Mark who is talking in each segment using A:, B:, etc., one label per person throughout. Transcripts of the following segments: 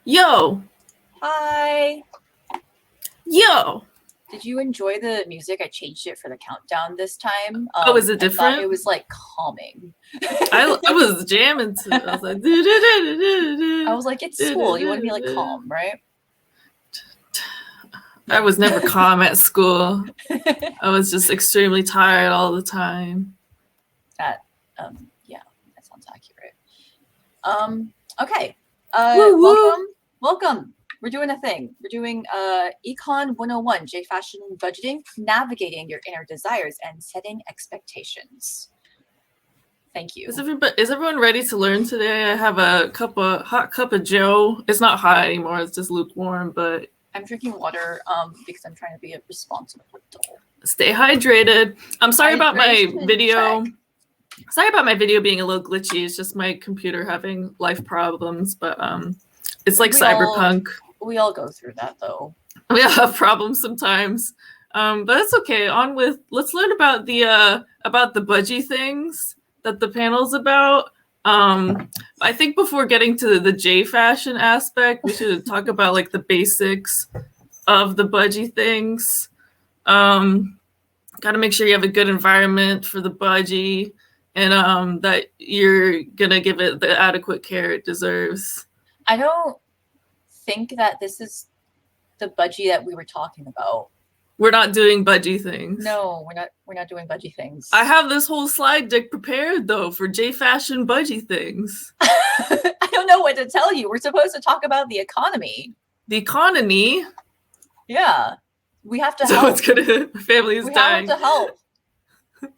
A: Yo,
B: Hi.
A: yo.
B: Did you enjoy the music? I changed it for the countdown this time.
A: Oh, is it
B: I thought it
A: different?
B: was like calming.
A: I was jamming to it. I was like,
B: I was like, it's school. You want to be like calm, right?
A: I was never calm at school. I was just extremely tired all the time.
B: Yeah, that sounds accurate. Okay.
A: Woo woo.
B: Welcome. We're doing a thing. We're doing Econ 101, J Fashion Budgeting, Navigating Your Inner Desires and Setting Expectations. Thank you.
A: Is everyone ready to learn today? I have a hot cup of Joe. It's not hot anymore. It's just lukewarm, but
B: I'm drinking water because I'm trying to be a responsible adult.
A: Stay hydrated. I'm sorry about my video. Sorry about my video being a little glitchy. It's just my computer having life problems, but it's like cyberpunk.
B: We all go through that though.
A: We all have problems sometimes. But it's okay. Let's learn about the Budgie Things that the panel's about. I think before getting to the J fashion aspect, we should talk about like the basics of the Budgie Things. Got to make sure you have a good environment for the budgie, and that you're gonna give it the adequate care it deserves.
B: I don't think that this is the budgie that we were talking about.
A: We're not doing budgie things.
B: No, we're not doing budgie things.
A: I have this whole slide deck prepared though for J Fashion budgie things.
B: I don't know what to tell you. We're supposed to talk about the economy.
A: The economy?
B: Yeah. We have to
A: help.
B: So
A: it's gonna family is dying.
B: We have to help.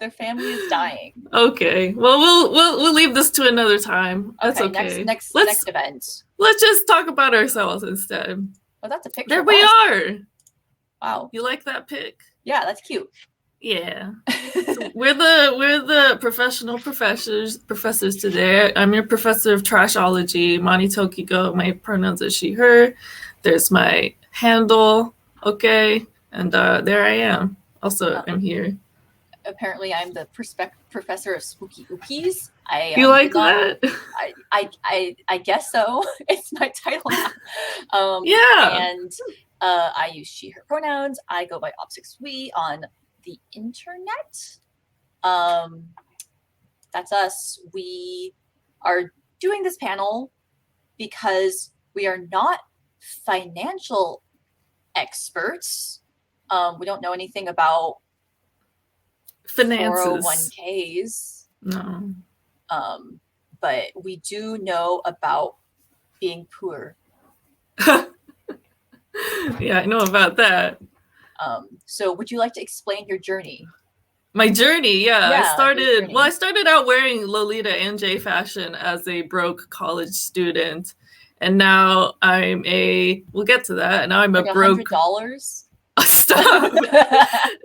B: Their family is dying.
A: Okay. Well, we'll leave this to another time. That's okay.
B: Next event.
A: Let's just talk about ourselves instead.
B: Oh, that's a picture.
A: There we are.
B: Wow.
A: You like that pic?
B: Yeah, that's cute.
A: Yeah. So we're the professional professors today. I'm your professor of trashology, Mani Tokkigo. My pronouns are she, her. There's my handle. Okay. And there I am. Also, I'm here.
B: Apparently, I'm the professor of spooky ookies.
A: You like that?
B: I guess so. It's my title now.
A: Yeah.
B: And I use she, her pronouns. I go by Obsixwi on the internet. That's us. We are doing this panel because we are not financial experts. We don't know anything about
A: finances,
B: 401ks.
A: No.
B: But we do know about being poor.
A: Yeah, I know about that.
B: So would you like to explain your journey?
A: My journey, yeah. I started out wearing Lolita and J fashion as a broke college student. And now we'll get to that. Now I'm a broke
B: $100.
A: Stop.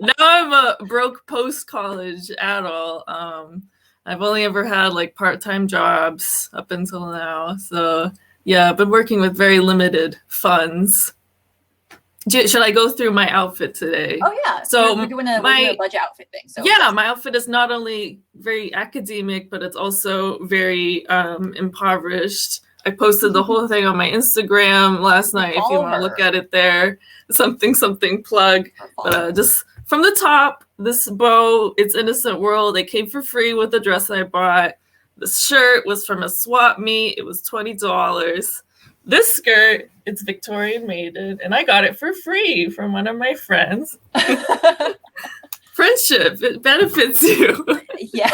A: Now I'm a broke post-college adult. I've only ever had like part-time jobs up until now. So yeah, I've been working with very limited funds. Should I go through my outfit today?
B: Oh yeah.
A: So
B: we're doing a budget outfit thing. So
A: yeah, my outfit is not only very academic, but it's also very impoverished. I posted the whole thing on my Instagram last night. If you want to look at it there, something plug. But just from the top, this bow, it's Innocent World. It came for free with the dress I bought. The shirt was from a swap meet. It was $20. This skirt, it's Victorian Maiden, and I got it for free from one of my friends. Friendship, it benefits you.
B: Yeah.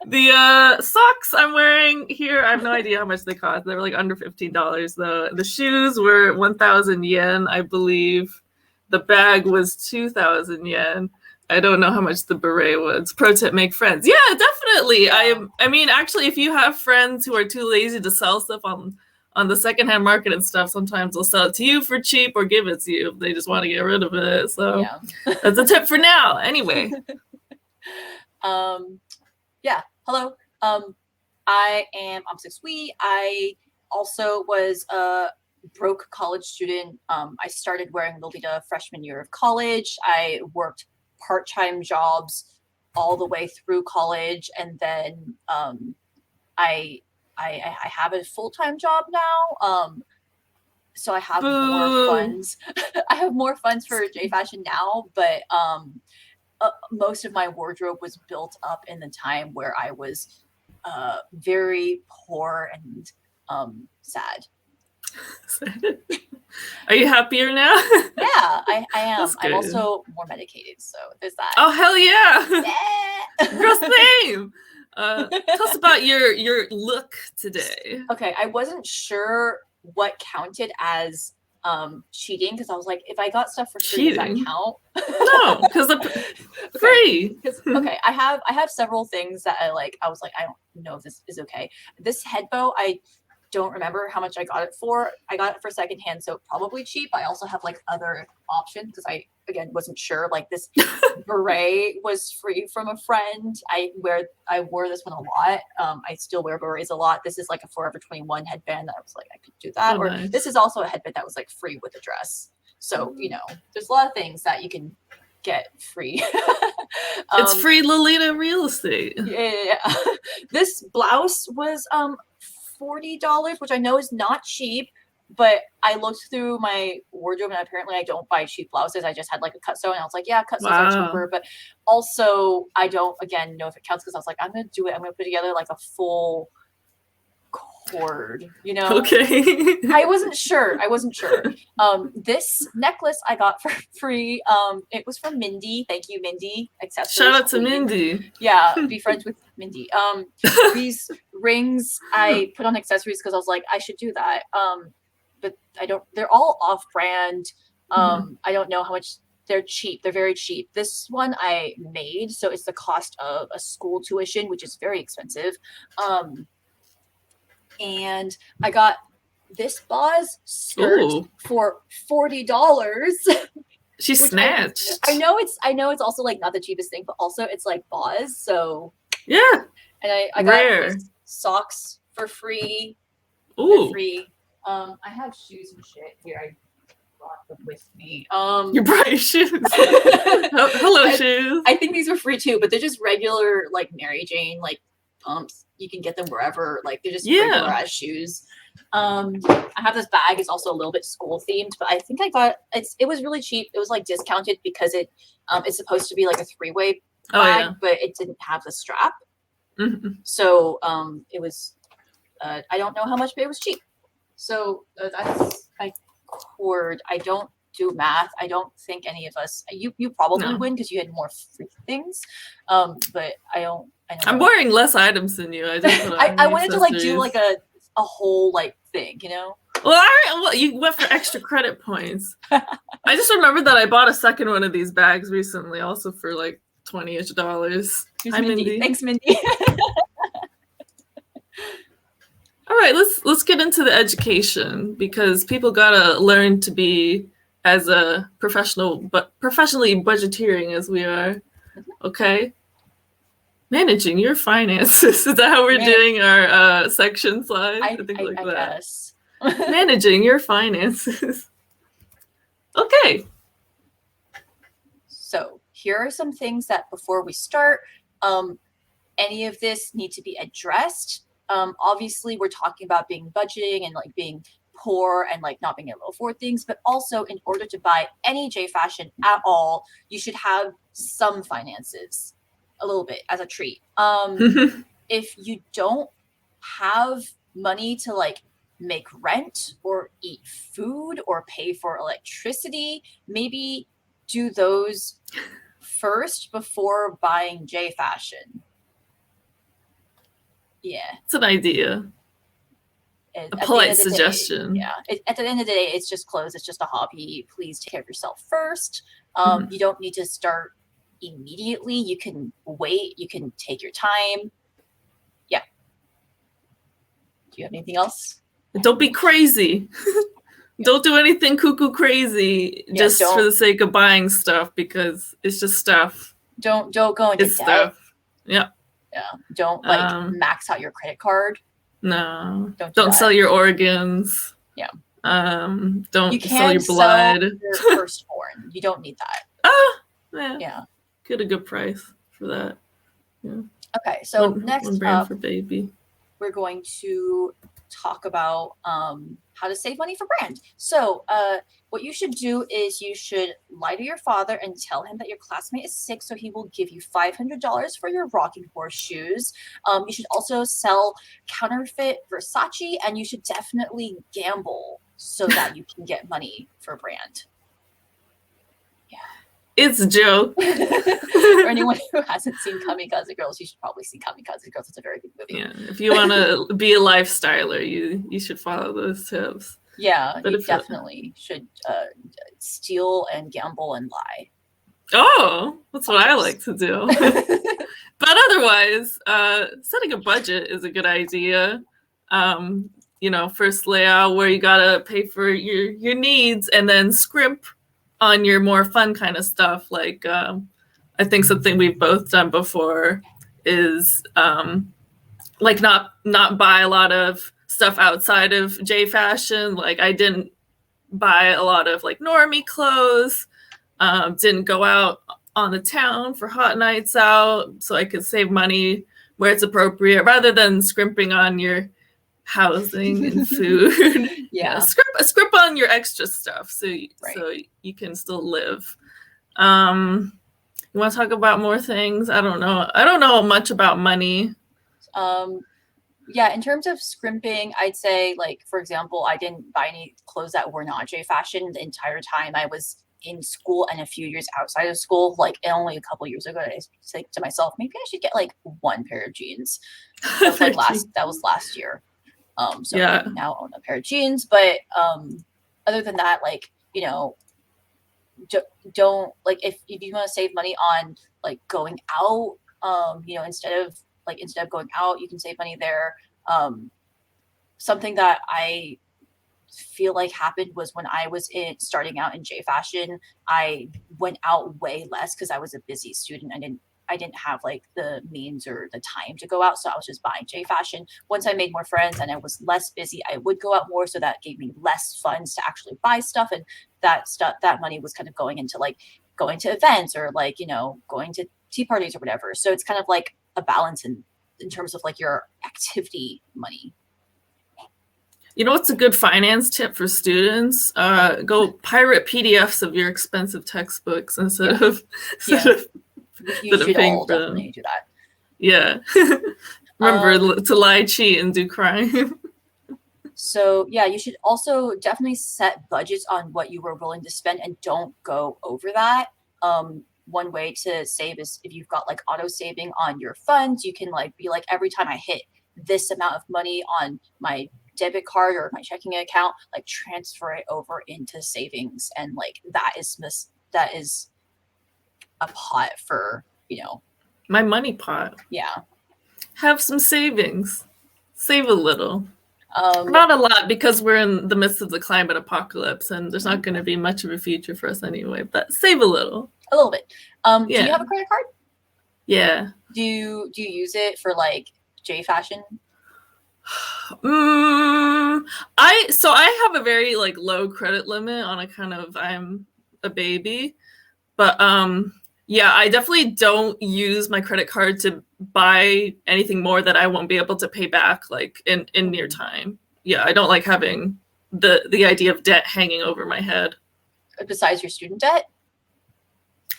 A: The socks I'm wearing here, I have no idea how much they cost. They were like under $15 though. The shoes were 1,000 yen, I believe. The bag was 2,000 yen. I don't know how much the beret was. Pro tip, make friends. Yeah, definitely. Yeah. I mean, actually, if you have friends who are too lazy to sell stuff on the secondhand market and stuff, sometimes they'll sell it to you for cheap or give it to you if they just want to get rid of it. So yeah. That's a tip for now. Anyway.
B: Yeah. Hello. I am Obsixwi. I also was a broke college student. I started wearing Lolita freshman year of college. I worked part-time jobs all the way through college, and then I I have a full-time job now. So I have more
A: Boo.
B: funds. I have more funds for J fashion now, but most of my wardrobe was built up in the time where I was very poor and sad.
A: Are you happier now?
B: Yeah, I am.
A: That's
B: I'm
A: good.
B: also more medicated, so there's that.
A: Oh, hell yeah.
B: Yeah.
A: Girl, same. Tell us about your look today.
B: Okay, I wasn't sure what counted as cheating, because I was like, if I got stuff for free, does that
A: Cheating?
B: count?
A: No, because free.
B: Okay, I have several things that I like. I was like, I don't know if this is okay. This head bow, I don't remember how much I got it for. I got it for secondhand, so probably cheap. I also have like other options because I again wasn't sure. Like this beret was free from a friend. I wore this one a lot. I still wear berets a lot. This is like a Forever 21 headband that I was like, I could do that.
A: Oh,
B: or
A: nice.
B: This is also a headband that was like free with a dress. So, there's a lot of things that you can get free.
A: It's free Lolita real estate.
B: Yeah. This blouse was $40, which I know is not cheap, but I looked through my wardrobe and apparently I don't buy cheap blouses. I just had like a cut sew and I was like, yeah, cut sews are cheaper, but also I don't again know if it counts because I was like, I'm gonna do it. I'm gonna put together like a full cord,
A: Okay.
B: I wasn't sure. This necklace I got for free. It was from Mindy. Thank you, Mindy.
A: Shout out to Mindy.
B: Yeah, be friends with Mindy. These rings I put on accessories because I was like, I should do that. But I don't. They're all off-brand. I don't know how much. They're cheap. They're very cheap. This one I made, so it's the cost of a school tuition, which is very expensive. And I got this Boz skirt for $40.
A: She snatched.
B: I know it's also like not the cheapest thing, but also it's like Boz, so
A: yeah.
B: And I got socks for free.
A: Ooh.
B: For free. I have shoes and shit here. I brought them with me.
A: You brought your shoes. Hello, shoes.
B: I think these were free too, but they're just regular like Mary Jane like pumps. You can get them wherever. Like they're just regular ass shoes. I have this bag. It's also a little bit school themed, but I think I got it was really cheap. It was like discounted because it's supposed to be like a 3-way bag, but it didn't have the strap. So it was I don't know how much, but it was cheap. So that's my cord. I don't do math. I don't think any of us. You probably win because you had more free things. But I don't.
A: I'm wearing less items than you.
B: I wanted to like do like a whole like thing,
A: Well, all right. Well, you went for extra credit points. I just remembered that I bought a second one of these bags recently, also for like $20-ish. Hi, Mindy.
B: Thanks, Mindy.
A: All right, let's get into the education because people gotta learn to be as a professionally budgeteering as we are. Okay. Managing your finances. Is that how we're doing our section slides?
B: I think like that. Guess.
A: Managing your finances. Okay.
B: So here are some things that before we start, any of this need to be addressed. Obviously, we're talking about being budgeting and like being poor and like not being able to afford things, but also in order to buy any J fashion at all, you should have some finances. A little bit as a treat. If you don't have money to like make rent or eat food or pay for electricity, maybe do those first before buying J fashion. Yeah.
A: It's an idea. A polite suggestion.
B: At the end of the day, it's just clothes. It's just a hobby. Please take care of yourself first. You don't need to start immediately. You can wait. You can take your time. Yeah. Do you have anything else?
A: Don't be crazy. Don't do anything cuckoo crazy just for the sake of buying stuff because it's just stuff.
B: Don't go into debt.
A: Stuff. Yeah.
B: Yeah. Don't like max out your credit card.
A: No. Don't sell your organs.
B: Yeah.
A: Don't sell your blood.
B: Sell your firstborn. You don't need that. Yeah.
A: Get a good price for that. Yeah.
B: Okay, so
A: one
B: next
A: brand
B: up
A: for baby.
B: we're going to talk about how to save money for brand. So what you should do is you should lie to your father and tell him that your classmate is sick, so he will give you $500 for your rocking horse shoes. You should also sell counterfeit Versace, and you should definitely gamble so that you can get money for brand. Yeah.
A: It's a joke.
B: For anyone who hasn't seen Kamikaze Girls, you should probably see Kamikaze Girls. It's a very good movie.
A: Yeah, if you want to be a lifestyler, you should follow those tips.
B: Yeah, but you definitely should steal and gamble and lie.
A: Oh, that's what I like to do. But otherwise, setting a budget is a good idea. First lay out where you gotta pay for your needs, and then scrimp on your more fun kind of stuff. Like I think something we've both done before is like not buy a lot of stuff outside of J fashion. Like I didn't buy a lot of like normie clothes, didn't go out on the town for hot nights out so I could save money where it's appropriate rather than scrimping on your housing and food.
B: Yeah.
A: Scrimp on your extra stuff so you can still live. You want to talk about more things? I don't know much about money.
B: Yeah, in terms of scrimping, I'd say, like, for example, I didn't buy any clothes that were not J fashion the entire time I was in school and a few years outside of school. Like, only a couple years ago, I said to myself, maybe I should get like one pair of jeans. That was last year. So yeah. I now own a pair of jeans, but other than that, like, don't like if you want to save money on like going out, instead of going out, you can save money there. Something that I feel like happened was when I was starting out in J fashion, I went out way less because I was a busy student. I didn't have like the means or the time to go out, so I was just buying J fashion. Once I made more friends and I was less busy, I would go out more, so that gave me less funds to actually buy stuff, and that money was kind of going into like going to events or like going to tea parties or whatever. So it's kind of like a balance in terms of like your activity money.
A: What's a good finance tip for students? Go pirate PDFs of your expensive textbooks instead of
B: you should all definitely do that.
A: Yeah. Remember to lie, cheat, and do crime.
B: So yeah, you should also definitely set budgets on what you were willing to spend and don't go over that. One way to save is if you've got like auto saving on your funds, you can like be like, every time I hit this amount of money on my debit card or my checking account, like transfer it over into savings, and like that is a pot for
A: my money pot.
B: Yeah,
A: have some savings, save a little. Not a lot, because we're in the midst of the climate apocalypse and there's not going to be much of a future for us anyway, but save a little
B: bit. Do you have a credit card?
A: Yeah.
B: Do you use it for like J fashion?
A: I have a very like low credit limit on account of I'm a baby, but yeah, I definitely don't use my credit card to buy anything more that I won't be able to pay back like in near time. Yeah, I don't like having the idea of debt hanging over my head.
B: Besides your student debt?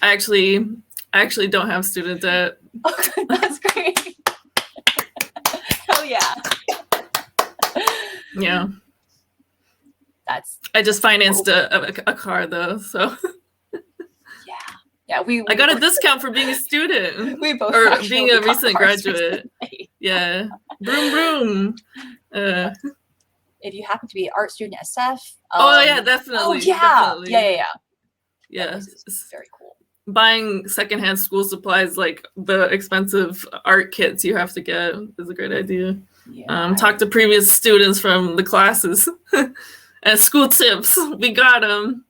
A: I actually don't have student debt.
B: Okay, that's great. Hell yeah.
A: Yeah. I just financed a car though, so. Yeah, I got a discount for being a student.
B: We both
A: or being a recent graduate. Yeah, broom.
B: If you happen to be an art student at SF.
A: Yeah, definitely.
B: Oh yeah,
A: definitely.
B: Yeah.
A: Yeah,
B: it's very cool.
A: Buying secondhand school supplies, like the expensive art kits you have to get, is a great idea. Yeah. Talk to previous students from the classes and school tips. We got them.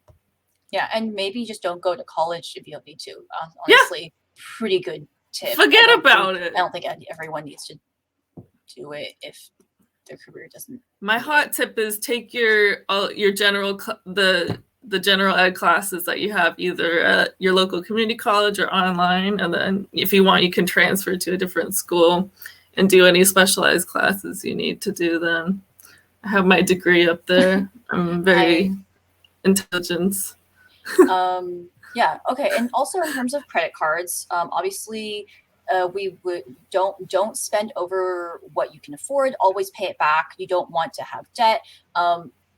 B: Yeah, and maybe just don't go to college if you don't need to. Honestly, pretty good tip.
A: Forget about it.
B: I don't think everyone needs to do it if their career doesn't.
A: My hot tip is take your general the general ed classes that you have either at your local community college or online, and then if you want, you can transfer to a different school and do any specialized classes you need to do them. I have my degree up there. I'm very intelligent.
B: Yeah. Okay. And also in terms of credit cards, obviously, we don't spend over what you can afford. Always pay it back. You don't want to have debt.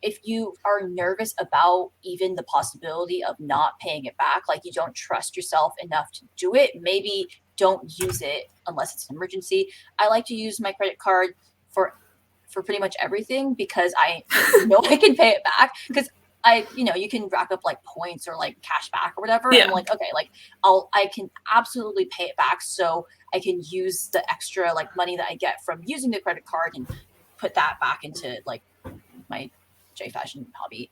B: If you are nervous about even the possibility of not paying it back, like you don't trust yourself enough to do it, maybe don't use it unless it's an emergency. I like to use my credit card for pretty much everything because I know I can pay it back because you can rack up like points or like cash back or whatever.
A: Yeah.
B: And I'm like, okay, like I can absolutely pay it back so I can use the extra like money that I get from using the credit card and put that back into like my J fashion hobby.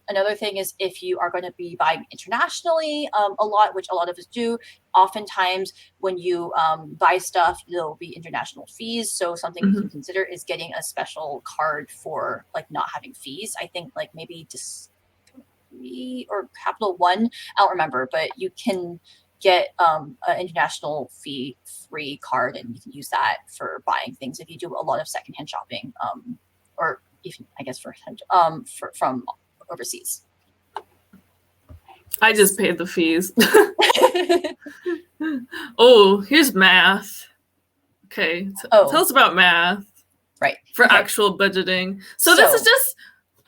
B: Another thing is if you are going to be buying internationally a lot, which a lot of us do, oftentimes when you buy stuff, there'll be international fees. So something you can consider is getting a special card for like not having fees. I think like maybe Discovery or Capital One, I don't remember, but you can get an international fee-free card and you can use that for buying things if you do a lot of secondhand shopping or even I guess from overseas.
A: I just paid the fees. Oh, here's math. Okay, tell us about math.
B: Right.
A: For actual budgeting. So this is just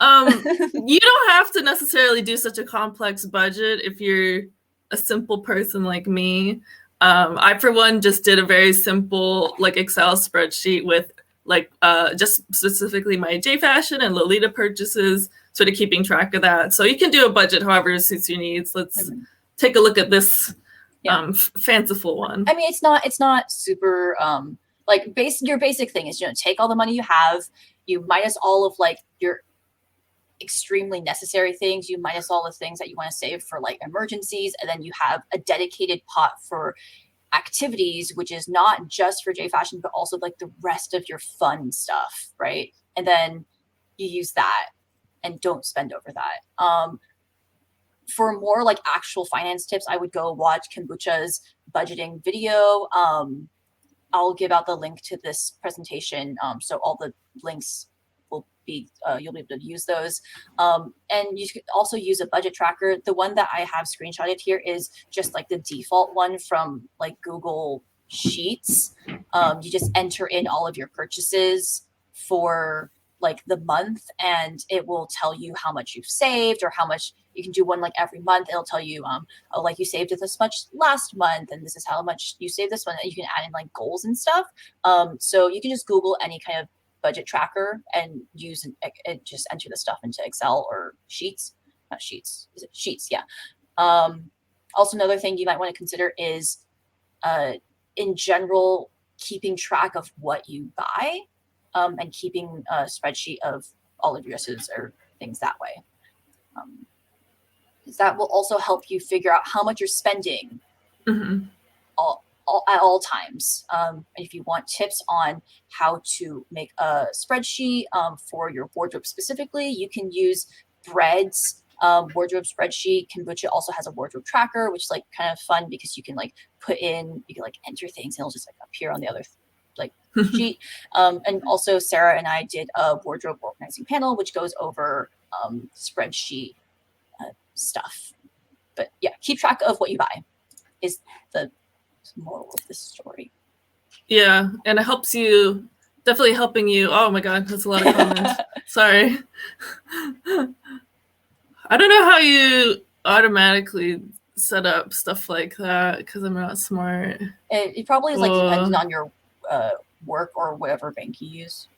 A: you don't have to necessarily do such a complex budget if you're a simple person like me. I for one just did a very simple like Excel spreadsheet with like just specifically my J fashion and Lolita purchases, sort of keeping track of that. So you can do a budget however suits your needs. Let's take a look at this fanciful one.
B: I mean, it's not super like your basic thing is take all the money you have, you minus all of like your extremely necessary things, you minus all the things that you want to save for like emergencies, and then you have a dedicated pot for activities, which is not just for J fashion, but also like the rest of your fun stuff, right? And then you use that and don't spend over that. For more like actual finance tips, I would go watch Kombucha's budgeting video. I'll give out the link to this presentation. So all the links will be, you'll be able to use those. And you could also use a budget tracker. The one that I have screenshotted here is just like the default one from like Google Sheets. You just enter in all of your purchases for like the month and it will tell you how much you've saved or how much. You can do one like every month. It'll tell you, like you saved this much last month, and this is how much you saved this one. And you can add in like goals and stuff. So you can just Google any kind of budget tracker and use and just enter the stuff into Excel or Sheets. Not Sheets. Is it Sheets? Yeah. Also, another thing you might want to consider is, in general, keeping track of what you buy, and keeping a spreadsheet of all of your dresses or things that way. That will also help you figure out how much you're spending at all times. And if you want tips on how to make a spreadsheet for your wardrobe specifically, you can use Bread's wardrobe spreadsheet. Kombucha also has a wardrobe tracker, which is like kind of fun because you can like enter things and it'll just like appear on the other sheet. And also Sarah and I did a wardrobe organizing panel, which goes over spreadsheet stuff. But yeah, keep track of what you buy is the moral of this story.
A: Yeah, and it helps you, definitely helping you. Oh my god, that's a lot of comments. Sorry. I don't know how you automatically set up stuff like that because I'm not smart.
B: It probably is like depending on your work or whatever bank you use.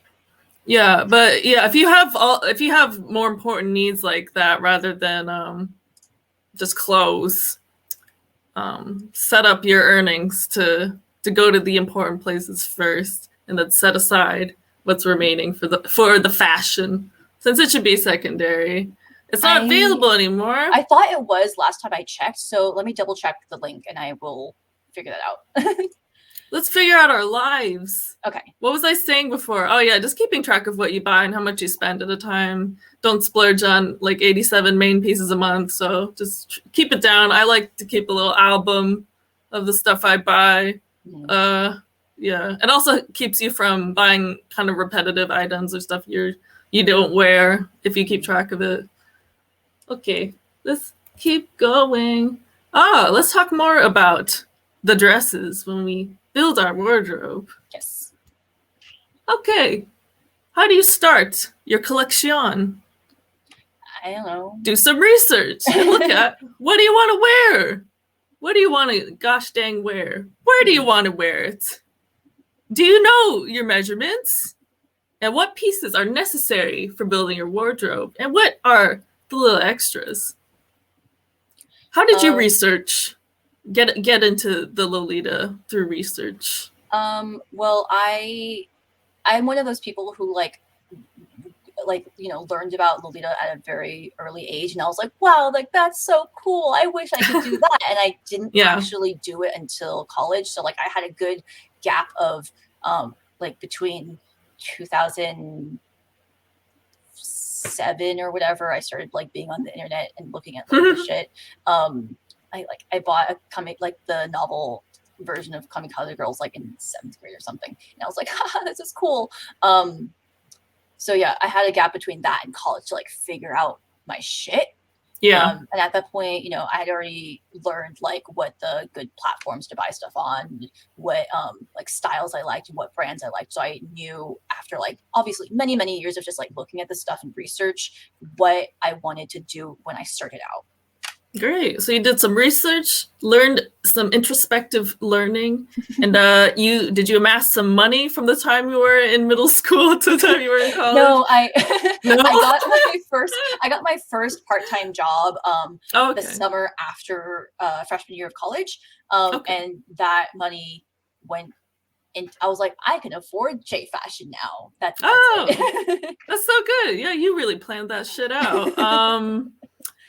A: Yeah, but yeah, if you have more important needs like that rather than just clothes, set up your earnings to go to the important places first, and then set aside what's remaining for the fashion, since it should be secondary. It's not available anymore.
B: I thought it was last time I checked, so let me double check the link and I will figure that out.
A: Let's figure out our lives.
B: Okay.
A: What was I saying before? Oh yeah, just keeping track of what you buy and how much you spend at a time. Don't splurge on like 87 main pieces a month. So just keep it down. I like to keep a little album of the stuff I buy. Yeah, and also keeps you from buying kind of repetitive items or stuff you don't wear if you keep track of it. Okay, let's keep going. Let's talk more about the dresses when we build our wardrobe.
B: Yes.
A: Okay, how do you start your collection?
B: I don't know.
A: Do some research and look at what do you want to wear? What do you want to gosh dang wear? Where do you want to wear it? Do you know your measurements? And what pieces are necessary for building your wardrobe? And what are the little extras? How did you research? Get into the Lolita through research?
B: Well, I'm one of those people who learned about Lolita at a very early age, and I was like, wow, like that's so cool. I wish I could do that. And I didn't actually do it until college. So like I had a good gap of between 2007 or whatever, I started like being on the internet and looking at like shit. I bought a comic, like the novel version of Kamikaze Girls, like in 7th grade or something, and I was like, haha, this is cool. So yeah, I had a gap between that and college to like figure out my shit.
A: Yeah.
B: And at that point, you know, I had already learned like what the good platforms to buy stuff on, what like styles I liked and what brands I liked. So I knew after like obviously many, many years of just like looking at this stuff and research what I wanted to do when I started out.
A: Great. So you did some research, learned some introspective learning, and did you amass some money from the time you were in middle school to the time you were in college?
B: No, I got my first part-time job the summer after freshman year of college. And that money went, and I was like, I can afford J fashion now. That's it.
A: That's so good. Yeah, you really planned that shit out.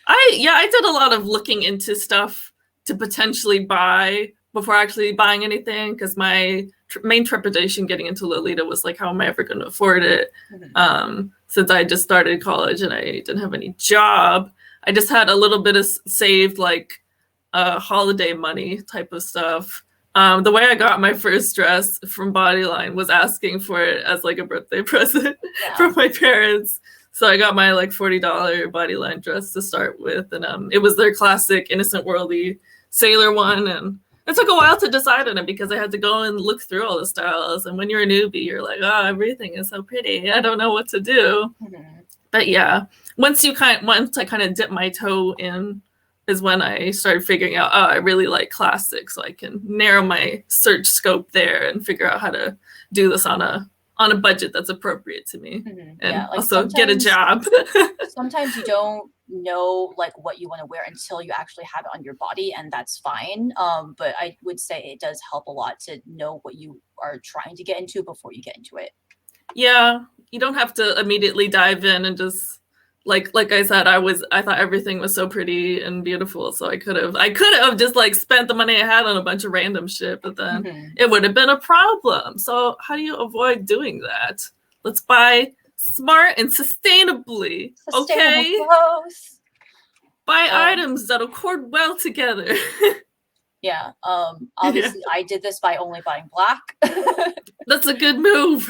A: I did a lot of looking into stuff to potentially buy before actually buying anything, because my main trepidation getting into Lolita was like, how am I ever going to afford it? Since I just started college and I didn't have any job. I just had a little bit of saved like holiday money type of stuff. The way I got my first dress from Bodyline was asking for it as like a birthday present from my parents. So I got my like $40 Bodyline dress to start with, and it was their classic Innocent Worldly sailor one, and it took a while to decide on it because I had to go and look through all the styles. And when you're a newbie, you're like, oh, everything is so pretty. I don't know what to do. But yeah, once I kind of dipped my toe in, is when I started figuring out, I really like classic, so I can narrow my search scope there and figure out how to do this on a budget that's appropriate to me, and also get a job.
B: Sometimes you don't know like what you want to wear until you actually have it on your body, and that's fine. But I would say it does help a lot to know what you are trying to get into before you get into it.
A: Yeah, you don't have to immediately dive in and just like I said, I thought everything was so pretty and beautiful, so I could have just like spent the money I had on a bunch of random shit, but then it would have been a problem. So how do you avoid doing that? Let's buy smart and sustainably. Okay,
B: clothes.
A: Buy items that'll accord well together.
B: Yeah. Obviously, I did this by only buying black.
A: That's a good move.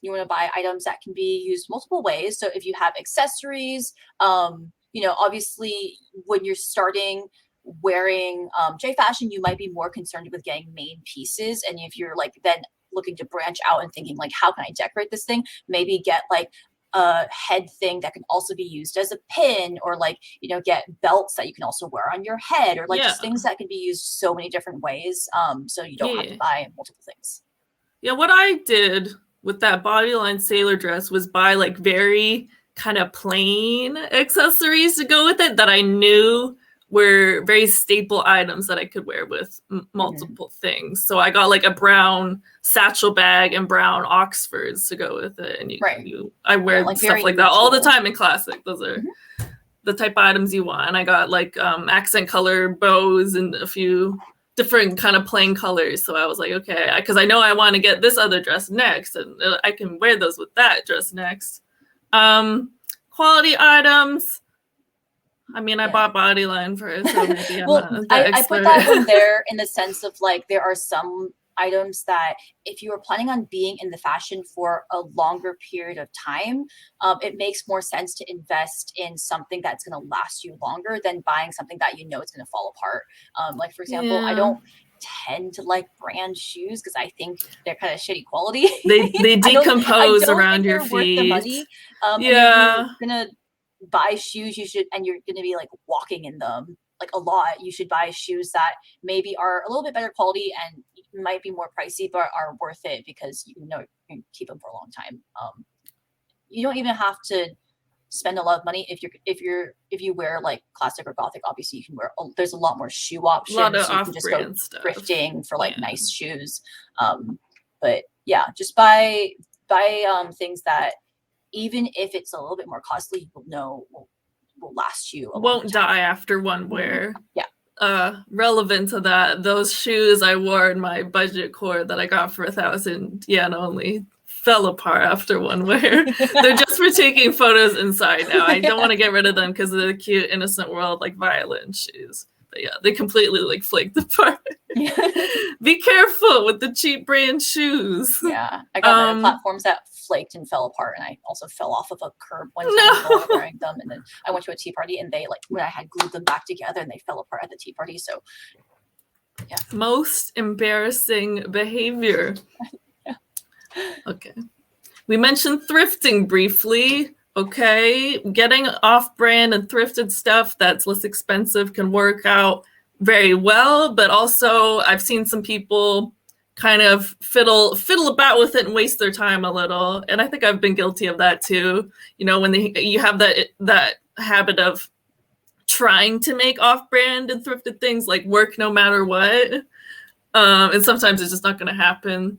B: You want to buy items that can be used multiple ways. So if you have accessories, obviously when you're starting wearing J fashion, you might be more concerned with getting main pieces. And if you're like then looking to branch out and thinking like, how can I decorate this thing? Maybe get like a head thing that can also be used as a pin, or like, get belts that you can also wear on your head, or like just things that can be used so many different ways. So you don't have to buy multiple things.
A: Yeah, what I did with that Bodyline sailor dress was buy like very kind of plain accessories to go with it that I knew were very staple items that I could wear with multiple things. So I got like a brown satchel bag and brown Oxfords to go with it. And I wear stuff like that all the time in classic. Those are the type of items you want. And I got like accent color bows and a few different kind of plain colors. So I was like, okay, because I know I want to get this other dress next, and I can wear those with that dress next. Quality items. I mean, I bought Bodyline for it, so maybe
B: well,
A: I'm
B: I put that one there in the sense of like there are some items that if you are planning on being in the fashion for a longer period of time, it makes more sense to invest in something that's going to last you longer than buying something that you know it's going to fall apart. Like for example, I don't tend to like brand shoes because I think they're kind of shitty quality.
A: They decompose
B: I don't
A: around
B: think
A: your
B: they're
A: feet.
B: Worth the money. And if you're gonna buy shoes, you should, and you're gonna be like walking in them like a lot, you should buy shoes that maybe are a little bit better quality and might be more pricey, but are worth it because you know you can keep them for a long time. You don't even have to spend a lot of money if you wear like classic or gothic. Obviously, you can wear. There's a lot more shoe options.
A: A lot of
B: so you can just go
A: stuff.
B: thrifting for like nice shoes. But yeah, just buy things that even if it's a little bit more costly, you will know will last you.
A: Won't die after one wear.
B: Yeah.
A: Relevant to that, those shoes I wore in my budget core that I got for 1,000 yen only fell apart after one wear. They're just for taking photos inside now. I don't want to get rid of them because of the cute innocent world like violin shoes. But yeah, they completely like flaked apart. Be careful with the cheap brand shoes.
B: Yeah, I got platforms that flaked and fell apart, and I also fell off of a curb one time while wearing them. And then I went to a tea party, and they like when I had glued them back together, and they fell apart at the tea party. So, yeah.
A: Most embarrassing behavior. Okay, we mentioned thrifting briefly. Okay, getting off-brand and thrifted stuff that's less expensive can work out very well, but also I've seen some people kind of fiddle about with it and waste their time a little, and I think I've been guilty of that too. You know, when you have that habit of trying to make off-brand and thrifted things like work no matter what, and sometimes it's just not going to happen.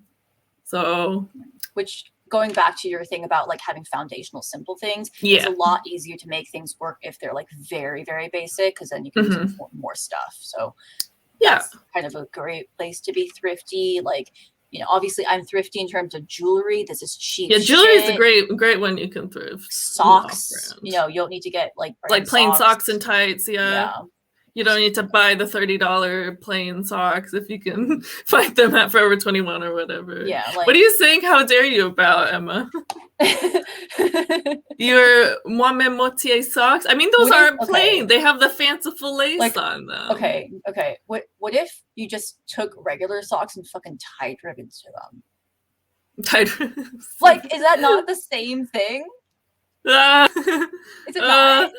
A: So,
B: which going back to your thing about like having foundational simple things, it's a lot easier to make things work if they're like very, very basic, because then you can use more stuff. So that's kind of a great place to be thrifty. Like, you know, obviously I'm thrifty in terms of jewelry. This is cheap.
A: Yeah, jewelry is a great one you can thrift.
B: Socks, you know, you don't need to get like
A: plain socks and tights. Yeah. You don't need to buy the $30 plain socks if you can find them at Forever 21 or whatever.
B: Yeah. Like,
A: what are you saying? How dare you about, Emma? Your Moime Motier socks? I mean, those aren't plain. They have the fanciful lace on them.
B: Okay. What if you just took regular socks and fucking tied ribbons to them?
A: Tied ribbons?
B: Like, is that not the same thing? Is it not?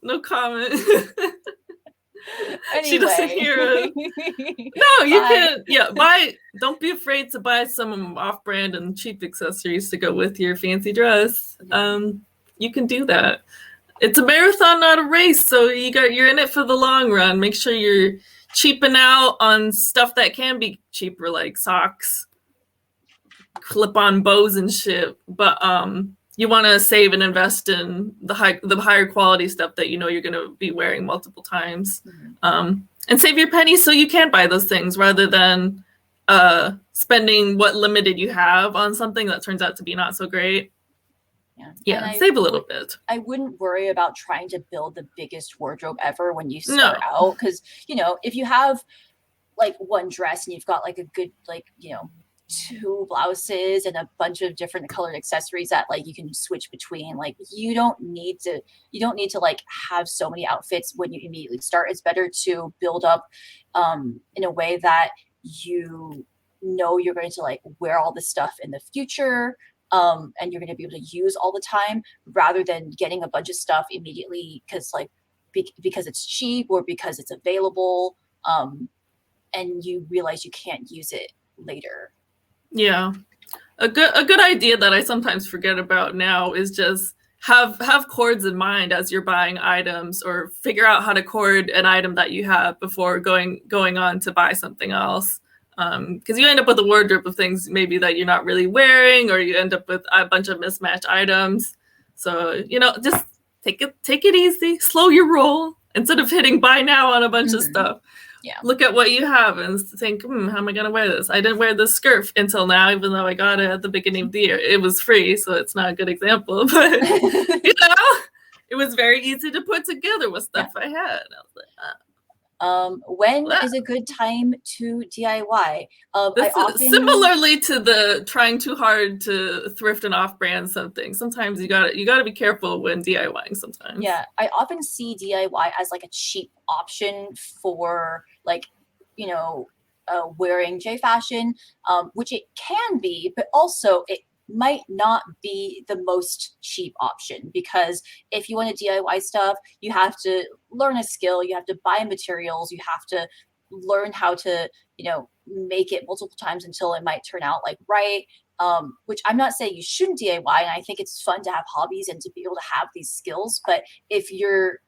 A: No comment.
B: Anyway.
A: She doesn't hear us. No, you can. Yeah, don't be afraid to buy some off-brand and cheap accessories to go with your fancy dress. You can do that. It's a marathon, not a race, so you're in it for the long run. Make sure you're cheaping out on stuff that can be cheaper, like socks, clip-on bows and shit. But you want to save and invest in the higher quality stuff that you know you're going to be wearing multiple times, and save your pennies so you can buy those things rather than spending what limited you have on something that turns out to be not so great. Yeah, save a little bit.
B: I wouldn't worry about trying to build the biggest wardrobe ever when you start out, because you know, if you have like one dress and you've got like a good, like, you know, 2 blouses and a bunch of different colored accessories that like you can switch between, like you don't need to like have so many outfits when you immediately start. It's better to build up in a way that you know you're going to like wear all this stuff in the future, and you're going to be able to use all the time, rather than getting a bunch of stuff immediately because it's cheap or because it's available, and you realize you can't use it later.
A: Yeah, a good idea that I sometimes forget about now is just have cords in mind as you're buying items, or figure out how to cord an item that you have before going on to buy something else. Because you end up with a wardrobe of things maybe that you're not really wearing, or you end up with a bunch of mismatched items. So, you know, just take it easy, slow your roll instead of hitting buy now on a bunch of stuff.
B: Yeah.
A: Look at what you have and think, how am I going to wear this? I didn't wear this skirt until now, even though I got it at the beginning of the year. It was free, so it's not a good example. But, you know, it was very easy to put together with stuff I had. I was like,
B: when is a good time to DIY?
A: Similarly to the trying too hard to thrift and off-brand something. Sometimes you gotta be careful when DIYing. Sometimes.
B: Yeah, I often see DIY as like a cheap option for like, wearing J fashion, which it can be, but also it might not be the most cheap option, because if you want to DIY stuff, you have to learn a skill, you have to buy materials, you have to learn how to, make it multiple times until it might turn out like right. Which I'm not saying you shouldn't DIY, and I think it's fun to have hobbies and to be able to have these skills. But if you're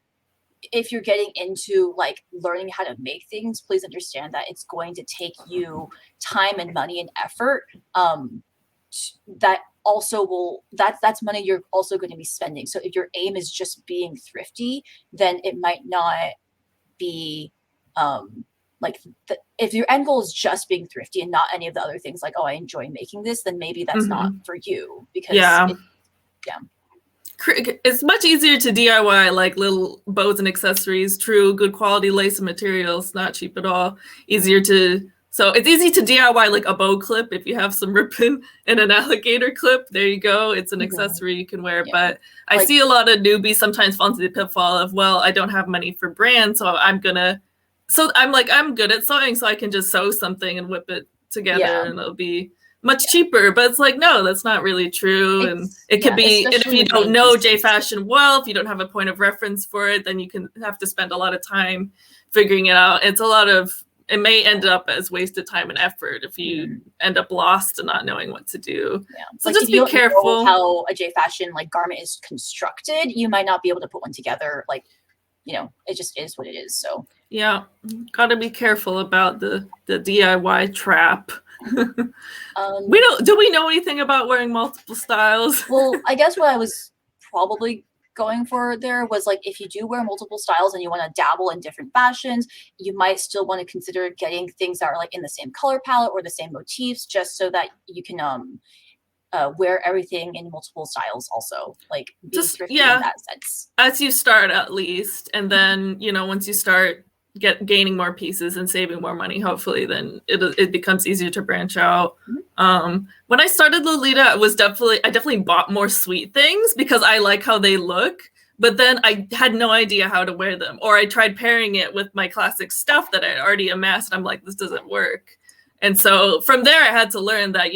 B: getting into like learning how to make things, please understand that it's going to take you time and money and effort. That also that's money you're also going to be spending. So if your aim is just being thrifty, then it might not be if your end goal is just being thrifty and not any of the other things, like, oh, I enjoy making this, then maybe that's not for you, because
A: it's much easier to DIY like little bows and accessories, true good quality lace and materials, not cheap at all. So it's easy to DIY like a bow clip if you have some ribbon and an alligator clip. There you go. It's an accessory you can wear. But I see a lot of newbies sometimes fall into the pitfall of, well, I don't have money for brand, so I'm good at sewing, so I can just sew something and whip it together and it'll be much cheaper. But it's like, no, that's not really true. And it could be, and if you don't know J fashion well, if you don't have a point of reference for it, then you can have to spend a lot of time figuring it out. It may end up as wasted time and effort if you end up lost and not knowing what to do. Yeah. So like, just be careful.
B: How a J fashion like garment is constructed, you might not be able to put one together. Like, it just is what it is. So
A: yeah, gotta be careful about the DIY trap. Do we know anything about wearing multiple styles?
B: Well, I guess what I was probably going for there was like, if you do wear multiple styles and you want to dabble in different fashions, you might still want to consider getting things that are like in the same color palette or the same motifs, just so that you can wear everything in multiple styles also, like being thrifty in that sense.
A: As you start, at least, and then once you start gaining more pieces and saving more money, hopefully then it becomes easier to branch out. When I started Lolita, I definitely bought more sweet things because I like how they look, but then I had no idea how to wear them, or I tried pairing it with my classic stuff that I already amassed, and I'm like, this doesn't work. And so from there I had to learn that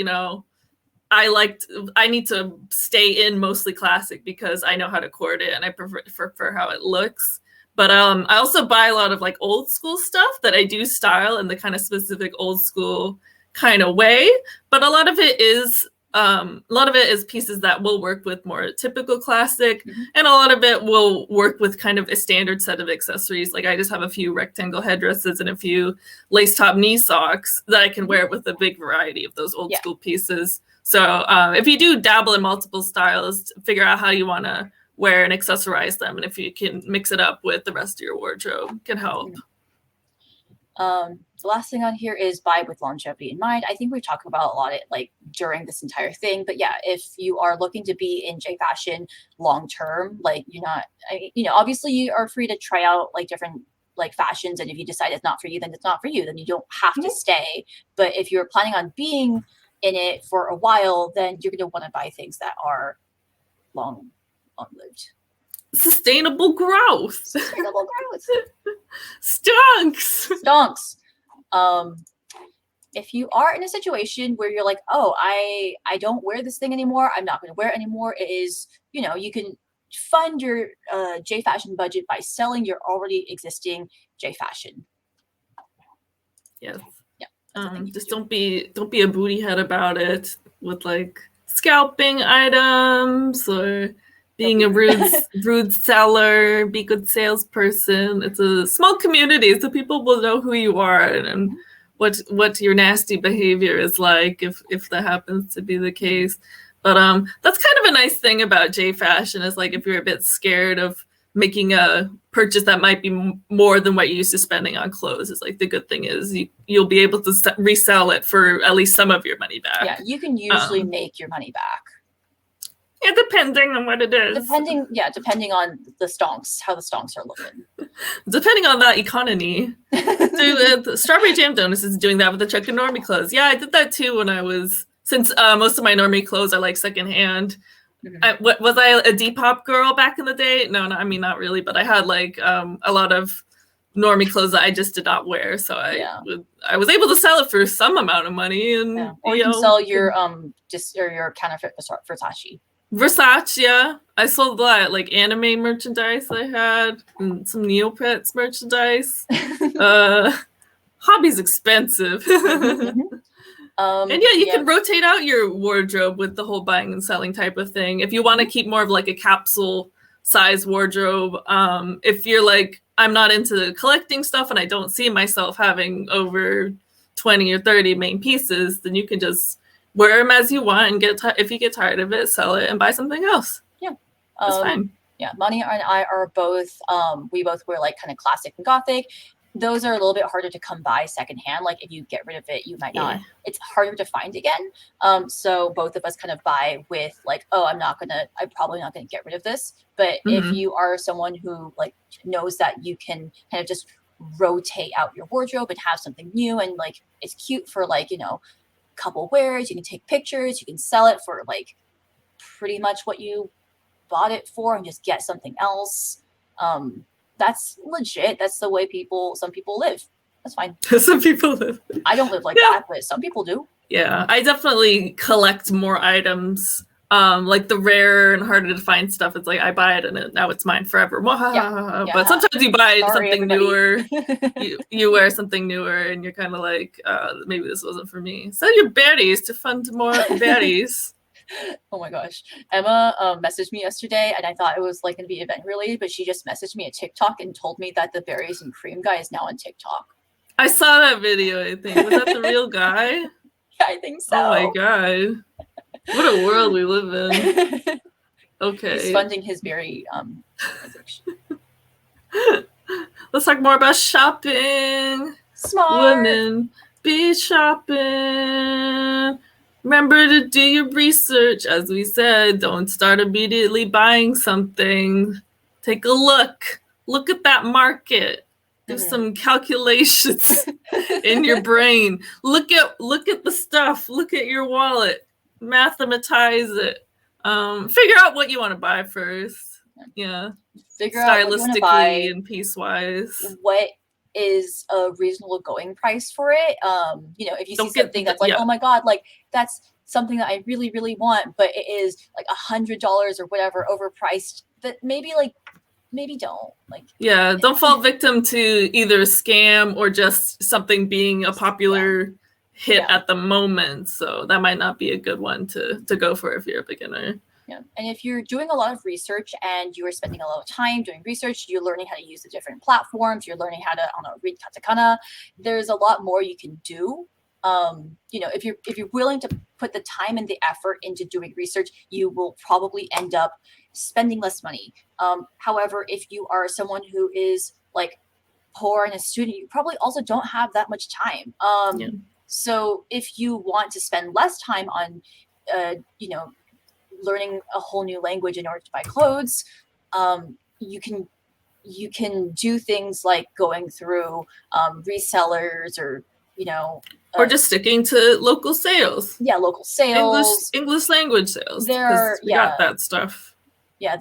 A: I need to stay in mostly classic because I know how to cord it and I prefer how it looks. But I also buy a lot of like old school stuff that I do style in the kind of specific old school kind of way. But a lot of it is pieces that will work with more typical classic, and a lot of it will work with kind of a standard set of accessories. Like I just have a few rectangle headdresses and a few lace top knee socks that I can wear with a big variety of those old school pieces. So if you do dabble in multiple styles, figure out how you want to wear and accessorize them, and if you can mix it up with the rest of your wardrobe, can help.
B: The last thing on here is buy with longevity in mind. I think we talked about a lot of it like during this entire thing, but yeah, if you are looking to be in J fashion long term, like obviously you are free to try out like different like fashions, and if you decide it's not for you, then it's not for you, then you don't have to stay. But if you're planning on being in it for a while, then you're going to want to buy things that are long-lived.
A: Sustainable growth. Stonks.
B: If you are in a situation where you're like, oh, I don't wear this thing anymore, I'm not going to wear it anymore, it is, you can fund your J fashion budget by selling your already existing J fashion.
A: Yes. Just don't be a booty head about it with like scalping items or being a rude seller. Be a good salesperson. It's a small community, so people will know who you are and what your nasty behavior is like if that happens to be the case. But that's kind of a nice thing about J fashion, is like if you're a bit scared of making a purchase that might be more than what you're used to spending on clothes, is like the good thing is you'll be able to resell it for at least some of your money back.
B: Yeah, you can usually make your money back.
A: Yeah, depending on what it is.
B: Depending on the stonks, how the stonks are looking.
A: Depending on that economy. So Strawberry Jam Donuts is doing that with the Chuck and Normie clothes. Yeah, I did that too when I was, since most of my Normie clothes are like secondhand. Was I a Depop girl back in the day? No, I mean, not really, but I had like a lot of Normie clothes that I just did not wear. So I was able to sell it for some amount of money. And
B: or you can sell your your counterfeit Versace.
A: Versace, yeah. I sold a lot, like anime merchandise I had, and some Neopets merchandise. Hobby's expensive. And you can rotate out your wardrobe with the whole buying and selling type of thing. If you want to keep more of like a capsule size wardrobe, if you're like, I'm not into collecting stuff and I don't see myself having over 20 or 30 main pieces, then you can just wear them as you want and if you get tired of it, sell it and buy something else.
B: Yeah.
A: That's fine.
B: Yeah, Mani and I are both, we both wear like kind of classic and gothic. Those are a little bit harder to come by secondhand. Like if you get rid of it, you might not. It's harder to find again. So both of us kind of buy with like, oh, I'm probably not gonna get rid of this. But if you are someone who like knows that you can kind of just rotate out your wardrobe and have something new and like it's cute for like, couple wears, you can take pictures, you can sell it for like pretty much what you bought it for and just get something else. That's legit. That's the way some people live. That's fine.
A: Some people live.
B: I don't live like that, but some people do.
A: Yeah, I definitely collect more items. Like the rare and harder to find stuff. It's like I buy it and now it's mine forever. But sometimes you buy something newer. you wear something newer and you're kind of like, maybe this wasn't for me. Sell your berries to fund more berries.
B: Oh my gosh. Emma messaged me yesterday and I thought it was like going to be event related, but she just messaged me at TikTok and told me that the berries and cream guy is now on TikTok.
A: I saw that video, I think. Was that the real guy?
B: Yeah, I think so.
A: Oh my god. What a world we live in. Okay.
B: He's funding his berry addiction.
A: Let's talk more about shopping.
B: Smart.
A: Women, be shopping. Remember to do your research. As we said, don't start immediately buying something. Take a look. Look at that market. Do some calculations in your brain. Look at the stuff. Look at your wallet. Mathematize it. Figure out what you want to buy first. Yeah.
B: Figure out
A: stylistically and piece-wise.
B: What is a reasonable going price for it? If you see something that's like, oh my god, like that's something that I really, really want, but it is like $100 or whatever overpriced, that maybe don't like. Yeah,
A: don't fall victim to either a scam or just something being a popular hit at the moment. So that might not be a good one to go for if you're a beginner.
B: Yeah. And if you're doing a lot of research and you are spending a lot of time doing research, you're learning how to use the different platforms, you're learning how to, read katakana, there's a lot more you can do. If you're willing to put the time and the effort into doing research, you will probably end up spending less money. However, if you are someone who is like poor and a student, you probably also don't have that much time. So if you want to spend less time on, learning a whole new language in order to buy clothes, you can do things like going through resellers or
A: just sticking to local sales.
B: Yeah, local sales.
A: English language sales. We got that stuff.
B: Yeah,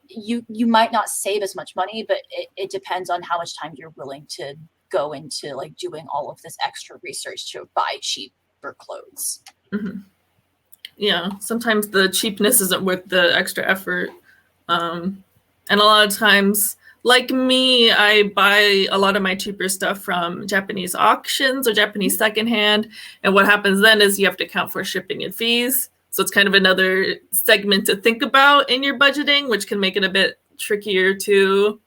B: you might not save as much money, but it depends on how much time you're willing to go into like doing all of this extra research to buy cheaper clothes.
A: Yeah, sometimes the cheapness isn't worth the extra effort. And a lot of times, like me, I buy a lot of my cheaper stuff from Japanese auctions or Japanese secondhand. And what happens then is you have to account for shipping and fees. So it's kind of another segment to think about in your budgeting, which can make it a bit trickier too.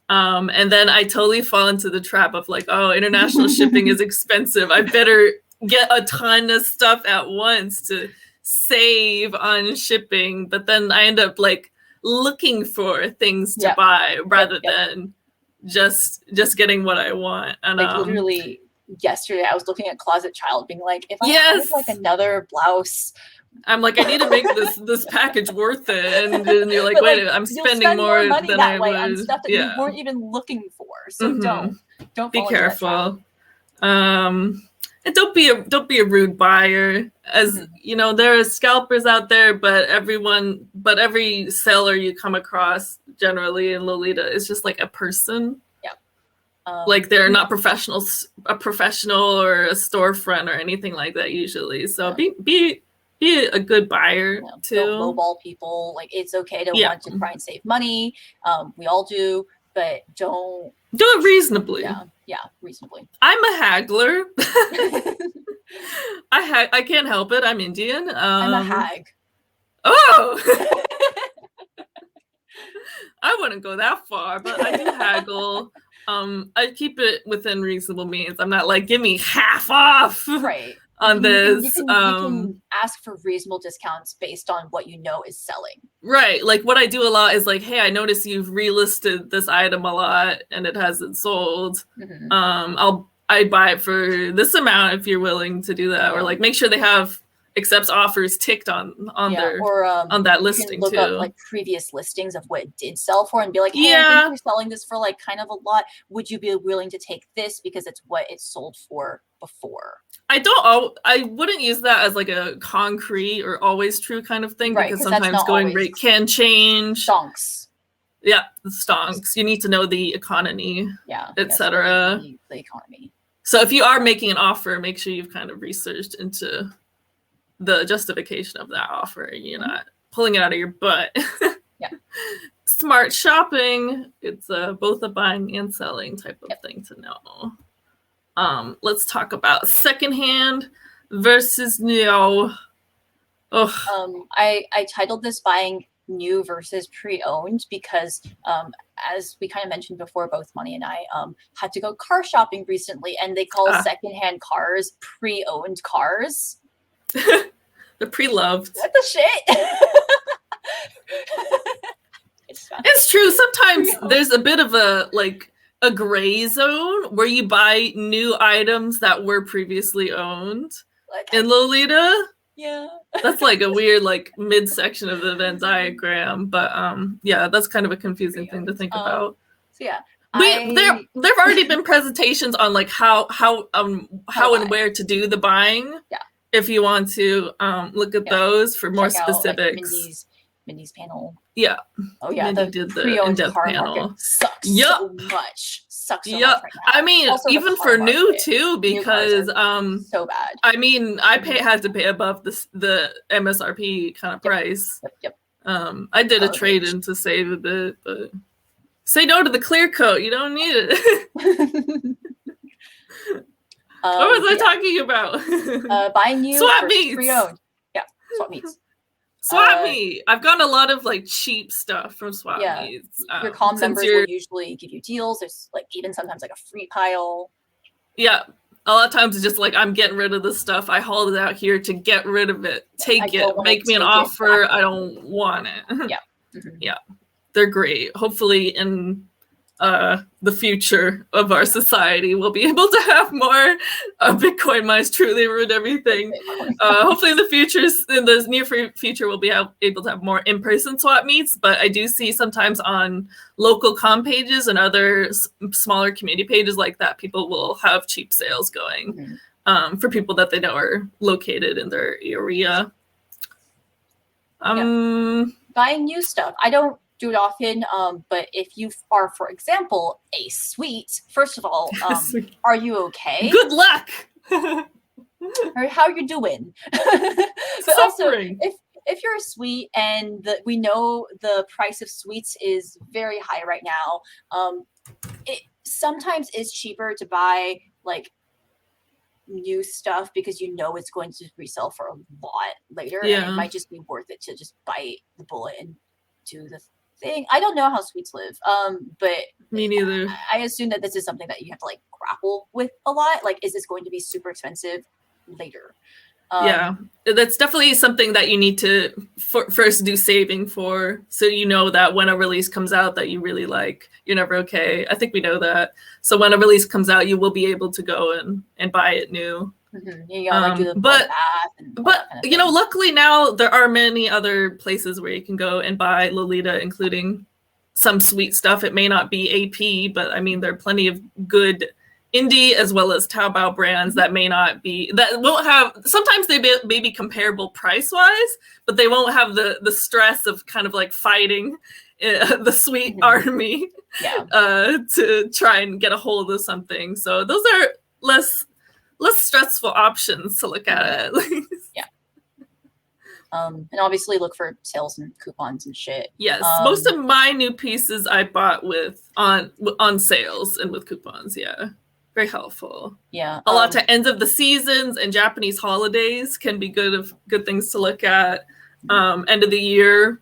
A: And then I totally fall into the trap of like, oh, international shipping is expensive. I better get a ton of stuff at once to save on shipping. But then I end up like looking for things to buy rather than just getting what I want. And
B: like literally yesterday I was looking at Closet Child being like, if I had like another blouse,
A: I'm like, I need to make this package worth it. And then you're like, wait, I'm spending more
B: money
A: than
B: that
A: I
B: way
A: would.
B: on stuff that you weren't even looking for. So don't
A: be
B: fall
A: careful. And don't be a rude buyer. As you know, there are scalpers out there, but every seller you come across generally in Lolita is just like a person. Like they're not a professional or a storefront or anything like that usually. So be a good buyer too.
B: Don't lowball people. Like it's okay to want to try and save money. We all do, but don't
A: do it reasonably.
B: Yeah, reasonably.
A: I'm a haggler. I can't help it. I'm Indian.
B: I'm a hag.
A: Oh. I wouldn't go that far, but I do haggle. I keep it within reasonable means. I'm not like, give me half off on this.
B: You can ask for reasonable discounts based on what you know is selling.
A: Right. Like what I do a lot is like, hey, I notice you've relisted this item a lot and it hasn't sold. I buy it for this amount if you're willing to do that, or like make sure they accepts offers ticked on that listing
B: look
A: too.
B: Up like previous listings of what it did sell for and be like, hey, I think you're selling this for like kind of a lot. Would you be willing to take this because it's what it sold for before?
A: I wouldn't use that as like a concrete or always true kind of thing, because sometimes going rate can change.
B: Stonks.
A: Yeah, the stonks. You need to know the economy, etc.
B: The economy.
A: So if you are making an offer, make sure you've kind of researched into the justification of that offer. You're not pulling it out of your butt. Smart shopping. It's both a buying and selling type of thing to know. Let's talk about secondhand versus new.
B: I titled this buying new versus pre-owned because as we kind of mentioned before, both Mani and I had to go car shopping recently, and they call secondhand cars pre-owned cars.
A: They're pre-loved.
B: What the shit?
A: It's true. Sometimes there's a bit of a gray zone where you buy new items that were previously owned. In Lolita, that's like a weird midsection of the Venn diagram. But that's kind of a confusing thing to think about.
B: So
A: there've already been presentations on how and where to do the buying. If you want to look at those for more specifics.
B: Mindy's panel.
A: Yeah.
B: Oh yeah,
A: Mindy did the in-depth
B: car
A: panel.
B: Market sucks so much. Sucks so much right now.
A: I mean,
B: also
A: even for new too, because
B: so bad.
A: I mean, had to pay above the MSRP kind of price.
B: Yep.
A: I did a trade in to save a bit, but say no to the clear coat. You don't need it. What was I talking about?
B: Buying new
A: swap meets.
B: Pre-owned. Yeah, swap meets.
A: Swap meet. I've gotten a lot of cheap stuff from swap meets.
B: Your comm members will usually give you deals. There's even sometimes a free pile.
A: Yeah. A lot of times it's just I'm getting rid of this stuff. I hauled it out here to get rid of it. Take it. Make me an offer. I don't want it.
B: Yeah.
A: Yeah. They're great. Hopefully in the future of our society, we'll be able to have more Bitcoin mines truly ruined everything. Hopefully in the near future, we'll be able to have more in-person swap meets. But I do see sometimes on local comm pages and other smaller community pages like that, people will have cheap sales going for people that they know are located in their area.
B: Buying new stuff. I don't do it often, but if you are, for example, a suite, first of all, are you okay?
A: Good luck.
B: Or how you doing? But also, if you're a suite and we know the price of suites is very high right now, it sometimes is cheaper to buy new stuff because you know it's going to resell for a lot later, and it might just be worth it to just bite the bullet and do the thing. I don't know how suites live, but
A: me neither.
B: I assume that this is something that you have to grapple with a lot. Is this going to be super expensive later?
A: Yeah, that's definitely something that you need to first do saving for, so you know that when a release comes out that you really like, you're never okay. I think we know that. So when a release comes out, you will be able to go and buy it new.
B: You know, like do the
A: but
B: kind of
A: you know, luckily now there are many other places where you can go and buy Lolita, including some sweet stuff. It may not be AP, but I mean, there are plenty of good indie as well as Taobao brands that may not be, that won't have, sometimes they may be comparable price wise, but they won't have the stress of kind of like fighting the sweet army to try and get a hold of something. So those are less stressful options to look at least.
B: Yeah. And obviously look for sales and coupons and shit.
A: Yes, most of my new pieces I bought with on sales and with coupons. Yeah, very helpful.
B: Yeah,
A: a lot to ends of the seasons and Japanese holidays can be good things to look at. End of the year,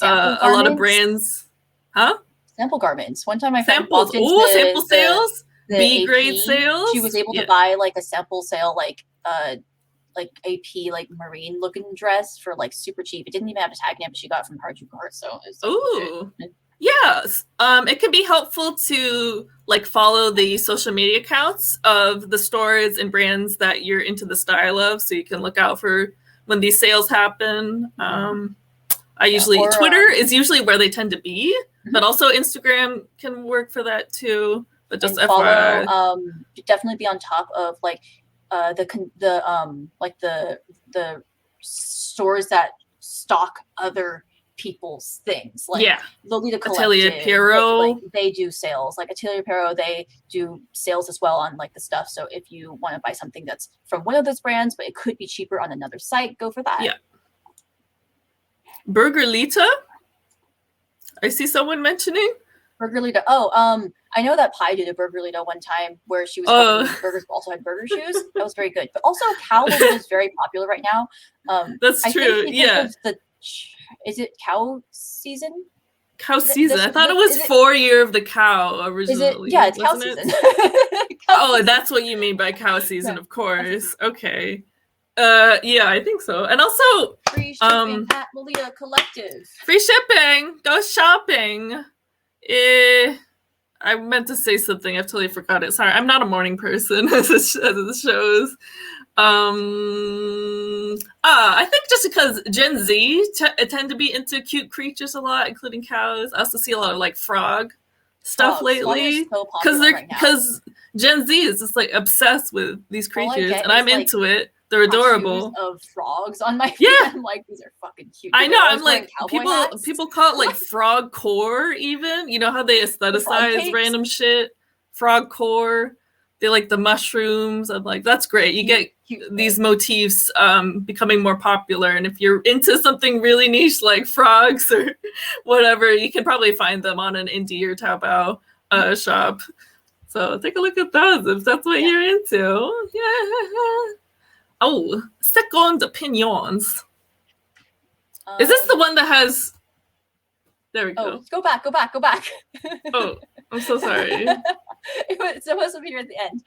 A: a lot of brands,
B: sample garments. One time I
A: samples. Sample sales, B grade sales.
B: She was able to buy like a sample sale, like AP, like marine looking dress for like super cheap. It didn't even have a tag in it, but she got it from Harajuku Art. So
A: yes. It can be helpful to like follow the social media accounts of the stores and brands that you're into the style of, so you can look out for when these sales happen. I usually Twitter is usually where they tend to be, but also Instagram can work for that too. But just FYI.
B: Follow, definitely be on top of like the stores that stock other people's things, like Lolita Collective,
A: Atelier Pierrot.
B: Like they do sales. Like Atelier Pierrot, they do sales as well on like the stuff. So if you want to buy something that's from one of those brands, but it could be cheaper on another site, go for that.
A: Yeah. Burgerlita. I see someone mentioning
B: Burgerlita. Oh, I know that Pi did a Burgerlita one time where she was burgers, but also had burger shoes. That was very good. But also, cow is very popular right now.
A: That's true.
B: Is it cow season?
A: Cow season. I thought it was 4 year of the cow originally.
B: Yeah, it's cow season.
A: That's what you mean by cow season, of course. Okay. Yeah, I think so. And also
B: free shipping at Lolita Collective.
A: Free shipping. Go shopping. I meant to say something. I've totally forgot it. Sorry, I'm not a morning person, as it shows. I think just because Gen Z tend to be into cute creatures a lot, including cows. I also see a lot of like frog stuff lately, because Gen Z is just like obsessed with these creatures, and I'm into it. They're adorable.
B: Of frogs on my feet. I'm like, these are fucking cute.
A: I know. I'm like, people call it like frog core. Even, you know how they aestheticize random shit. Frog core. They like the mushrooms. I'm like, that's great. You get these motifs becoming more popular, and if you're into something really niche like frogs or whatever, you can probably find them on an indie or Taobao shop. So take a look at those if that's what you're into. Yeah. Oh, second opinions. Is this the one that has? There we go.
B: Go back.
A: Oh, I'm so sorry.
B: It was supposed to be here at the end.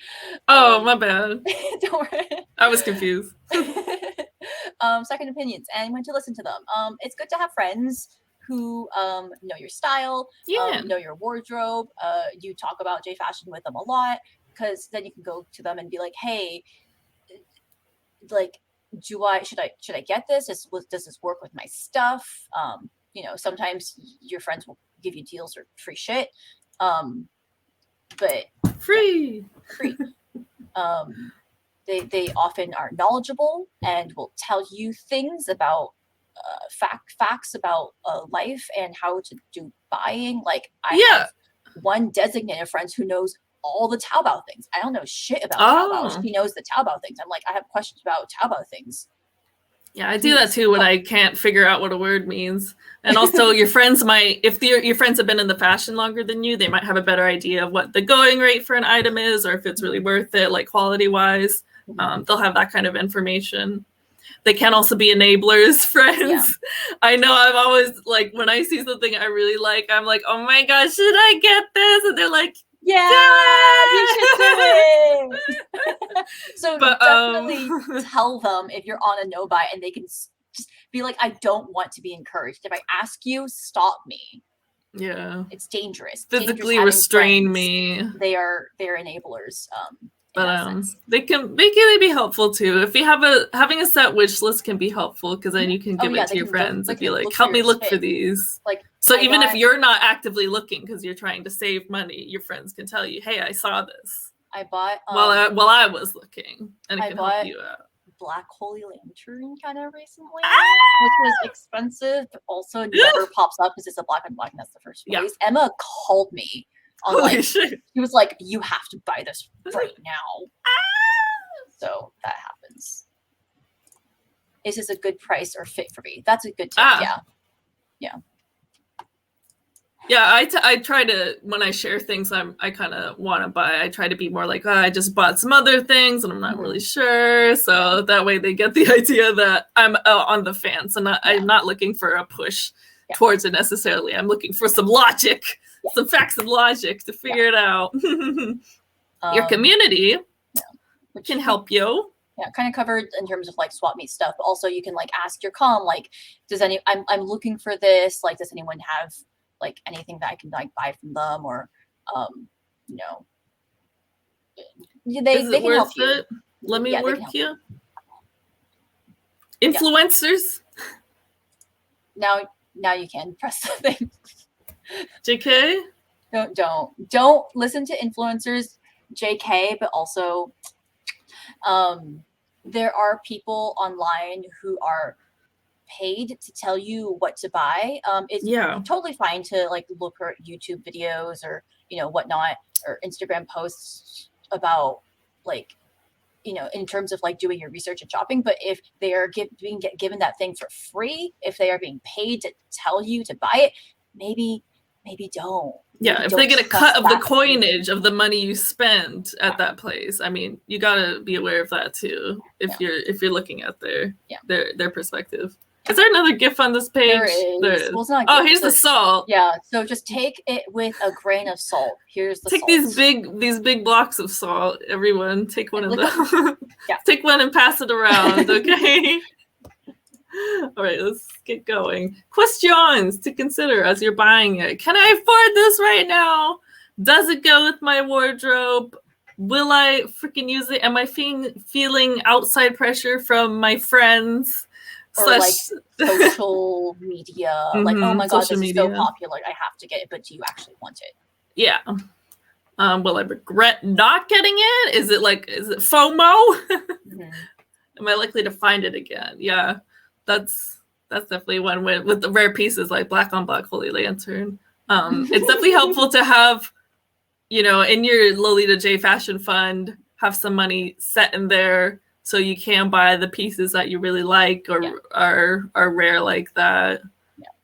A: Oh, my bad.
B: Don't worry.
A: I was confused.
B: Second opinions, and when to listen to them. It's good to have friends who know your style, know your wardrobe. You talk about J fashion with them a lot, because then you can go to them and be like, hey, like, should I get this? Does this work with my stuff? Sometimes your friends will give you deals or free shit. But
A: free.
B: They often are knowledgeable and will tell you things about facts about life and how to do buying. Like I have one designated friend who knows all the Taobao things. I don't know shit about Taobao. She knows the Taobao things. I'm like, I have questions about Taobao things.
A: Yeah, I do that too when I can't figure out what a word means. And also your friends might, if your friends have been in the fashion longer than you, they might have a better idea of what the going rate for an item is, or if it's really worth it, like quality wise. They'll have that kind of information. They can also be enablers, friends. Yeah. I know I'm always like, when I see something I really like, I'm like, oh my gosh, should I get this? And they're like,
B: Yeah, you should do it. So definitely tell them if you're on a no buy, and they can just be like, I don't want to be encouraged. If I ask you, stop me.
A: Yeah,
B: it's dangerous.
A: Physically restrain me.
B: They're enablers.
A: But they can be helpful too. If you have having a set wish list can be helpful, because then you can give it to your friends and be like, help me look for these.
B: Like,
A: so even if you're not actively looking because you're trying to save money, your friends can tell you, hey, I saw this.
B: I bought
A: while I was looking, and it can help you out.
B: Black Holy Lantern kind of recently, which was expensive, but also never pops up because it's a black and black, and that's the first release. Yeah. Emma called me on
A: Holy shit.
B: He was like, you have to buy this right now. So that happens. Is this a good price or fit for me? That's a good tip.
A: Yeah, I try to, when I share things I kind of want to buy, I try to be more like, I just bought some other things and I'm not really sure. So that way they get the idea that I'm on the fence, and I'm not looking for a push towards it necessarily. I'm looking for some logic, some facts and logic to figure it out. Your community can help you.
B: Yeah, kind of covered in terms of like swap meet stuff, but also you can like ask your comm, like, I'm looking for this, like, does anyone have like anything that I can like buy from them, or they can help you.
A: Let me work you. Influencers.
B: Now you can press the thing.
A: JK.
B: Don't listen to influencers, JK, but also there are people online who are paid to tell you what to buy. It's totally fine to like look at YouTube videos or whatnot, or Instagram posts about like in terms of like doing your research and shopping. But if they are being given that thing for free, if they are being paid to tell you to buy it, maybe don't.
A: If they get a cut of the coinage of the money you spend at that place, I mean, you gotta be aware of that too. If you're looking at their perspective. Is there another GIF on this page?
B: There is. Well, it's not
A: GIF, here's the salt.
B: Yeah, so just take it with a grain of salt. Here's the salt.
A: Take these big blocks of salt. Everyone, take one of them. Take one and pass it around, okay? All right, let's get going. Questions to consider as you're buying it. Can I afford this right now? Does it go with my wardrobe? Will I freaking use it? Am I feeling outside pressure from my friends?
B: Or like social media, like, oh my god, this is so popular, I have to get it, but do you actually want it?
A: Yeah. Will I regret not getting it? Is it FOMO? Am I likely to find it again? Yeah, that's definitely one with the rare pieces like Black on Black Holy Lantern. It's definitely helpful to have, in your Lolita J Fashion Fund, have some money set in there, so you can buy the pieces that you really like or are rare like that.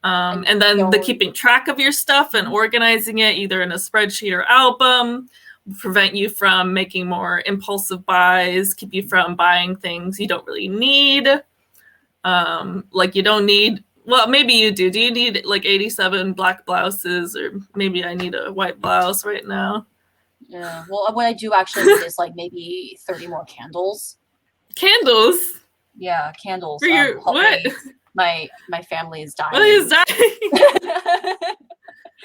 A: And then the keeping track of your stuff and organizing it either in a spreadsheet or album will prevent you from making more impulsive buys, keep you from buying things you don't really need. Like you don't need, well, maybe you do. Do you need like 87 black blouses, or maybe I need a white blouse right now?
B: Yeah. Well, what I do actually need is like maybe 30 more candles.
A: Candles?
B: Yeah, candles.
A: For your what?
B: My family is dying.
A: What is dying?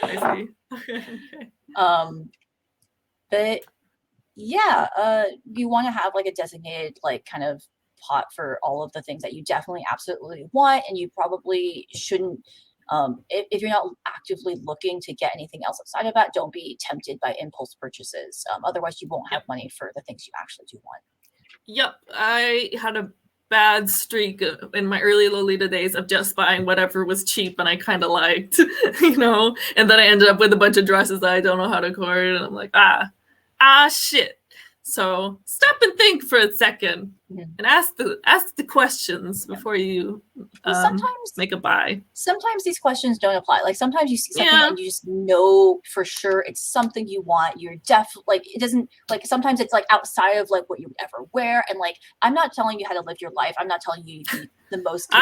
A: I see. Okay.
B: But yeah, you want to have like a designated like kind of pot for all of the things that you definitely absolutely want, and you probably shouldn't. If you're not actively looking to get anything else outside of that, don't be tempted by impulse purchases. Otherwise, you won't have money for the things you actually do want.
A: Yep, I had a bad streak in my early Lolita days of just buying whatever was cheap and I kind of liked, and then I ended up with a bunch of dresses that I don't know how to afford, and I'm like, shit. So stop and think for a second and ask the questions before you make a buy.
B: Sometimes these questions don't apply. Like sometimes you see something and you just know for sure it's something you want. You're like, it doesn't, like sometimes it's like outside of like what you would ever wear. And like, I'm not telling you how to live your life. I'm not telling you the most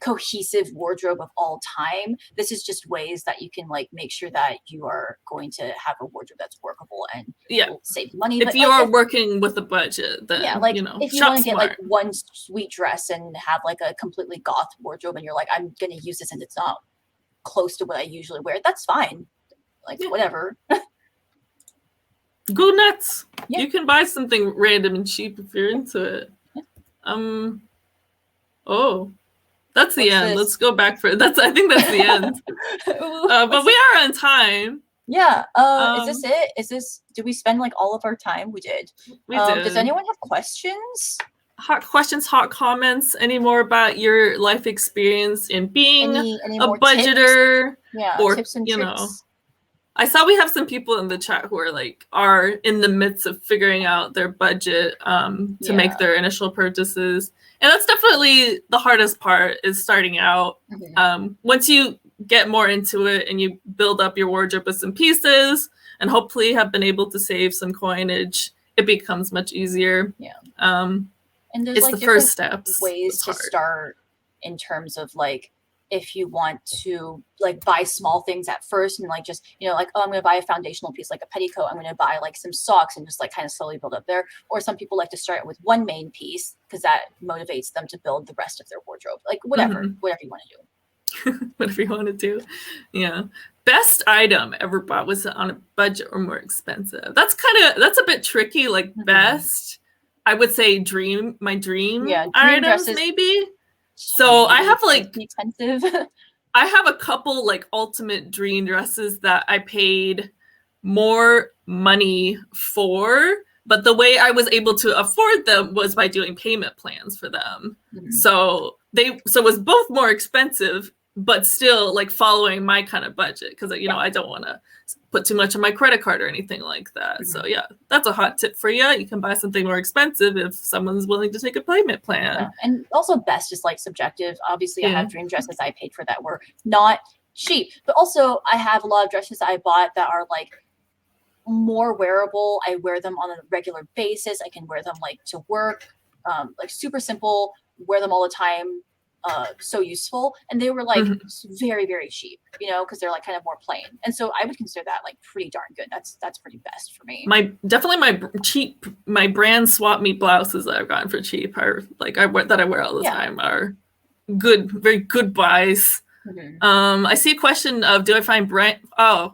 B: cohesive wardrobe of all time. This is just ways that you can like make sure that you are going to have a wardrobe that's workable and will save money.
A: If you are working with a budget, then
B: if you want to get like one sweet dress and have like a completely goth wardrobe, and you're like, I'm gonna use this and it's not close to what I usually wear, that's fine. Like whatever.
A: Go nuts. You can buy something random and cheap if you're into it. That's the end. Let's go back for I think that's the end. But we are on time.
B: Yeah. Is this it? Did we spend like all of our time? We did.
A: We did.
B: Does anyone have questions?
A: Hot questions, hot comments, any more about your life experience in being
B: any
A: a budgeter?
B: Tips? Yeah,
A: or
B: tips and tricks.
A: I saw we have some people in the chat who are in the midst of figuring out their budget to make their initial purchases. And that's definitely the hardest part, is starting out. Once you get more into it and you build up your wardrobe with some pieces and hopefully have been able to save some coinage, it becomes much easier.
B: Yeah.
A: And there's it's the first steps.
B: Ways to start in terms of like, if you want to like buy small things at first and like just, like, oh, I'm going to buy a foundational piece, like a petticoat. I'm going to buy like some socks and just like kind of slowly build up there. Or some people like to start with one main piece because that motivates them to build the rest of their wardrobe. Like whatever you want to do.
A: Whatever you want to do. Yeah. Best item ever bought, was it on a budget or more expensive? That's a bit tricky. Like best, I would say my dream items dresses. Maybe. So I have like
B: expensive.
A: I have a couple like ultimate dream dresses that I paid more money for, but the way I was able to afford them was by doing payment plans for them. So it was both more expensive, but still like following my kind of budget, because I don't want to put too much on my credit card or anything like that. So that's a hot tip for you. You can buy something more expensive if someone's willing to take a payment plan.
B: And also best is like subjective. Obviously I have dream dresses I paid for that were not cheap, but also I have a lot of dresses I bought that are like more wearable. I wear them on a regular basis. I can wear them like to work, like super simple, wear them all the time. So useful, and they were like very, very cheap, because they're like kind of more plain, and so I would consider that like pretty darn good. That's pretty best for me. My brand swap meet blouses that I've gotten for cheap are like I wear all the time are good, very good buys. I see a question of, do I find brand? Yeah.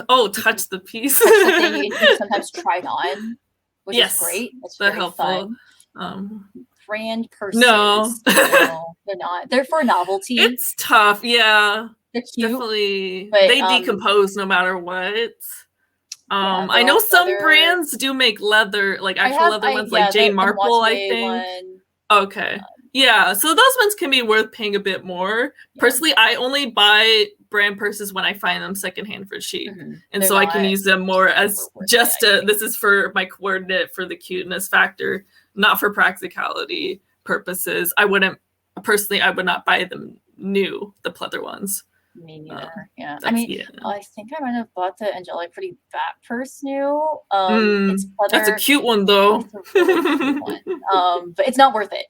B: Oh, touch the piece. Touch the thing you can sometimes try it on, which is great. That's very helpful. Fun. Brand purses.
A: No,
B: they're not. They're for novelty.
A: It's tough. Yeah,
B: they're cute.
A: Definitely, but, they decompose no matter what. I know some brands do make leather, like actual leather ones, like Jane Marple, I think. Okay. Yeah, so those ones can be worth paying a bit more. Personally, I only buy brand purses when I find them secondhand for cheap. And so I can use them more as just this is for my coordinate, for the cuteness factor, not for practicality purposes. I would not buy them new, the pleather ones.
B: Me neither. I mean, I think I might have bought the Angelic Pretty Fat purse new. It's pleather.
A: That's a cute one, though.
B: It's a really cute one. But it's not worth it.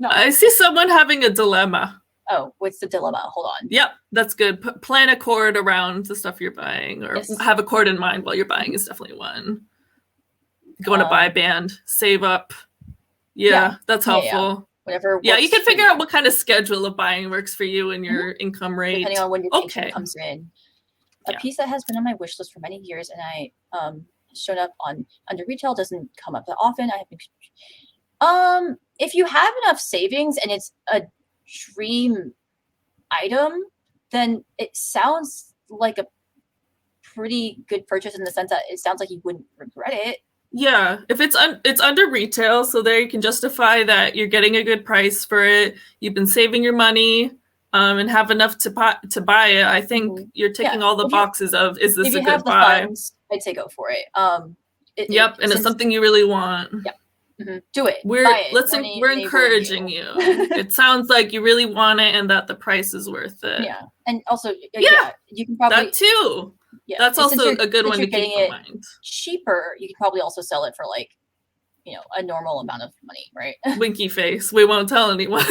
A: I see someone having a dilemma.
B: Oh, what's the dilemma? Hold on.
A: Yep, that's good. Plan a cord around the stuff you're buying, or have a cord in mind while you're buying is definitely one. Going to buy a band, save up. Yeah, that's helpful.
B: Whatever.
A: Yeah, you can figure out what kind of schedule of buying works for you and your income rate.
B: Depending on when your paycheck comes in. A piece that has been on my wish list for many years, and I shown up under retail, doesn't come up that often. If you have enough savings and it's a dream item, then it sounds like a pretty good purchase in the sense that it sounds like you wouldn't regret it.
A: Yeah, if it's under retail, so there you can justify that you're getting a good price for it. You've been saving your money, and have enough to buy it. I think you're ticking all the boxes of, is this a good buy?
B: Funds, I'd say go for it.
A: And it's something you really want.
B: Yep. Do it.
A: We're encouraging you. It sounds like you really want it and that the price is worth it.
B: Yeah, and also you can probably
A: that too. Yeah, that's also a good one to keep in mind.
B: Cheaper, you can probably also sell it for like a normal amount of money, right?
A: Winky face. We won't tell anyone.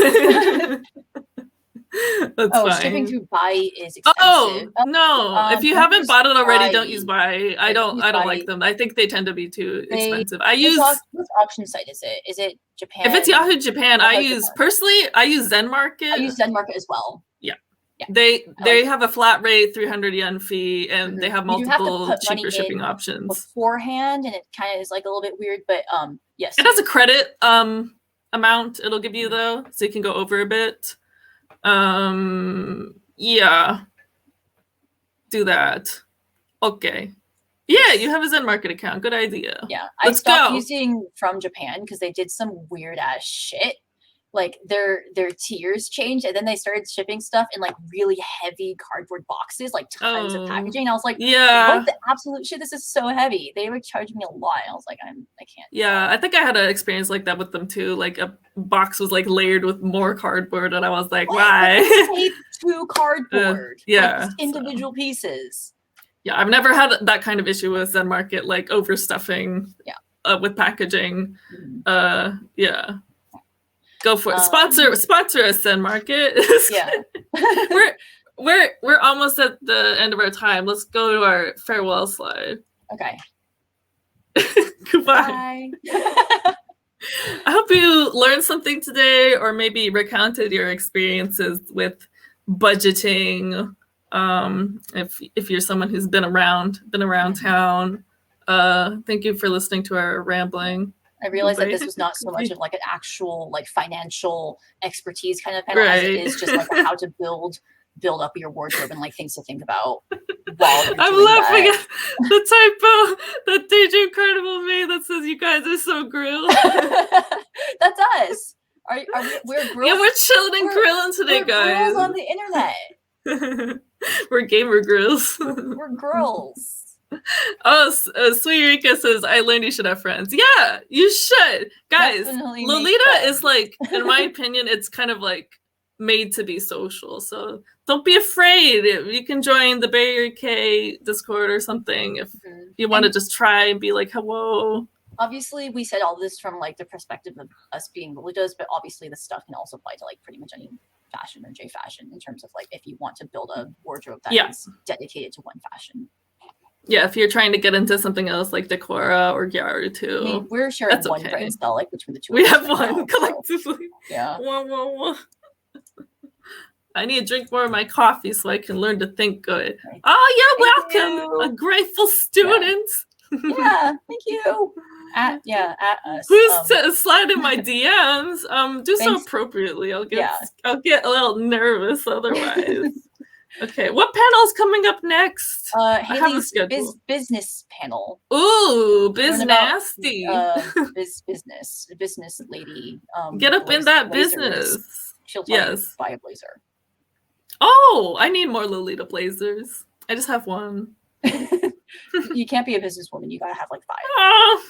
A: That's fine.
B: Shipping through Bai is expensive.
A: Oh no! If you haven't bought it already, don't use Bai. I don't
B: Bai.
A: like them. I think they tend to be too expensive.
B: Which auction site is it? Is it Japan?
A: If it's Yahoo Japan, I use Zen Market.
B: I use Zen Market as well.
A: Yeah. They have a flat rate 300 yen fee, and they have multiple cheaper shipping options
B: beforehand, and it kind of is like a little bit weird, but yes.
A: It has a credit amount it'll give you though, so you can go over a bit. Yeah. Do that. Okay. Yeah, you have a Zen Market account. Good idea.
B: Yeah. I stopped using from Japan because they did some weird ass shit. Like their tiers changed, and then they started shipping stuff in like really heavy cardboard boxes, like tons of packaging. I was like,
A: yeah,
B: what the absolute shit? This is so heavy. They were charging me a lot. I was like, I can't.
A: Yeah, I think I had an experience like that with them too. Like a box was like layered with more cardboard, and I was like, why?
B: Tape to cardboard.
A: Yeah,
B: like individual pieces.
A: Yeah, I've never had that kind of issue with Zen Market, like overstuffing.
B: Yeah.
A: With packaging. Yeah. Go for it. Sponsor us, Zen Market.
B: Yeah.
A: we're almost at the end of our time. Let's go to our farewell slide.
B: Okay.
A: Goodbye. I hope you learned something today, or maybe recounted your experiences with budgeting. If you're someone who's been around town. Thank you for listening to our rambling.
B: I realized that this was not so much of like an actual like financial expertise kind of panel as it is just like how to build up your wardrobe and like things to think about while you're
A: I'm laughing at the typo that DJ Carnival made that says you guys are so grilled.
B: That's us. We're grills?
A: Yeah, we're chilling and grilling today, guys.
B: Grills on the internet.
A: We're gamer grills.
B: We're girls.
A: Oh, Sweet Rika says, I learned you should have friends. Yeah, you should. Guys,
B: definitely
A: Lolita is like, in my opinion, it's kind of like made to be social. So don't be afraid. You can join the Bay Area K Discord or something if you want to just try and be like, hello.
B: Obviously, we said all this from like the perspective of us being Lolitas, but obviously this stuff can also apply to like pretty much any fashion or J fashion in terms of like if you want to build a wardrobe that is dedicated to one fashion.
A: Yeah, if you're trying to get into something else like Decora or Gyaru too.
B: I mean, we're sharing one brain cell like between the two.
A: We have one collectively.
B: Yeah.
A: Whoa. I need to drink more of my coffee so I can learn to think good. Oh, you're welcome. A grateful student.
B: Yeah, thank you. At us.
A: Who's sliding my DMs? Do so appropriately. I'll get a little nervous otherwise. Okay, what panel's coming up next?
B: Haley's business panel.
A: Ooh, nasty.
B: Business lady.
A: Get up in that business.
B: She'll tell you buy a blazer.
A: Oh, I need more Lolita blazers. I just have one.
B: You can't be a businesswoman. You gotta have like 5.
A: Oh.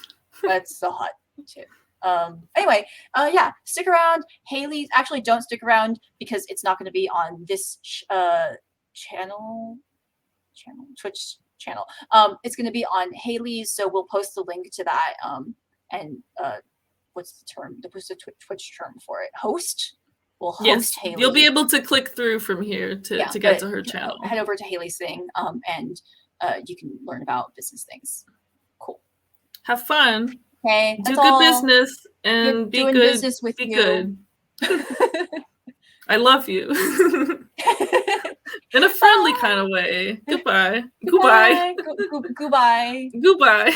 B: That's the hot tip. Anyway, stick around. Haley's actually don't stick around because it's not going to be on this Twitch channel. It's going to be on Haley's, so we'll post the link to that. And what's the term? What's the Twitch term for it? Host. We'll host Haley.
A: You'll be able to click through from here to get to her channel.
B: Head over to Haley's thing, and you can learn about business things. Cool.
A: Have fun.
B: Okay.
A: Do good business and be good.
B: Business with
A: be
B: you.
A: Good. I love you. In a friendly kind of way. Goodbye.
B: Goodbye. Goodbye.
A: Goodbye.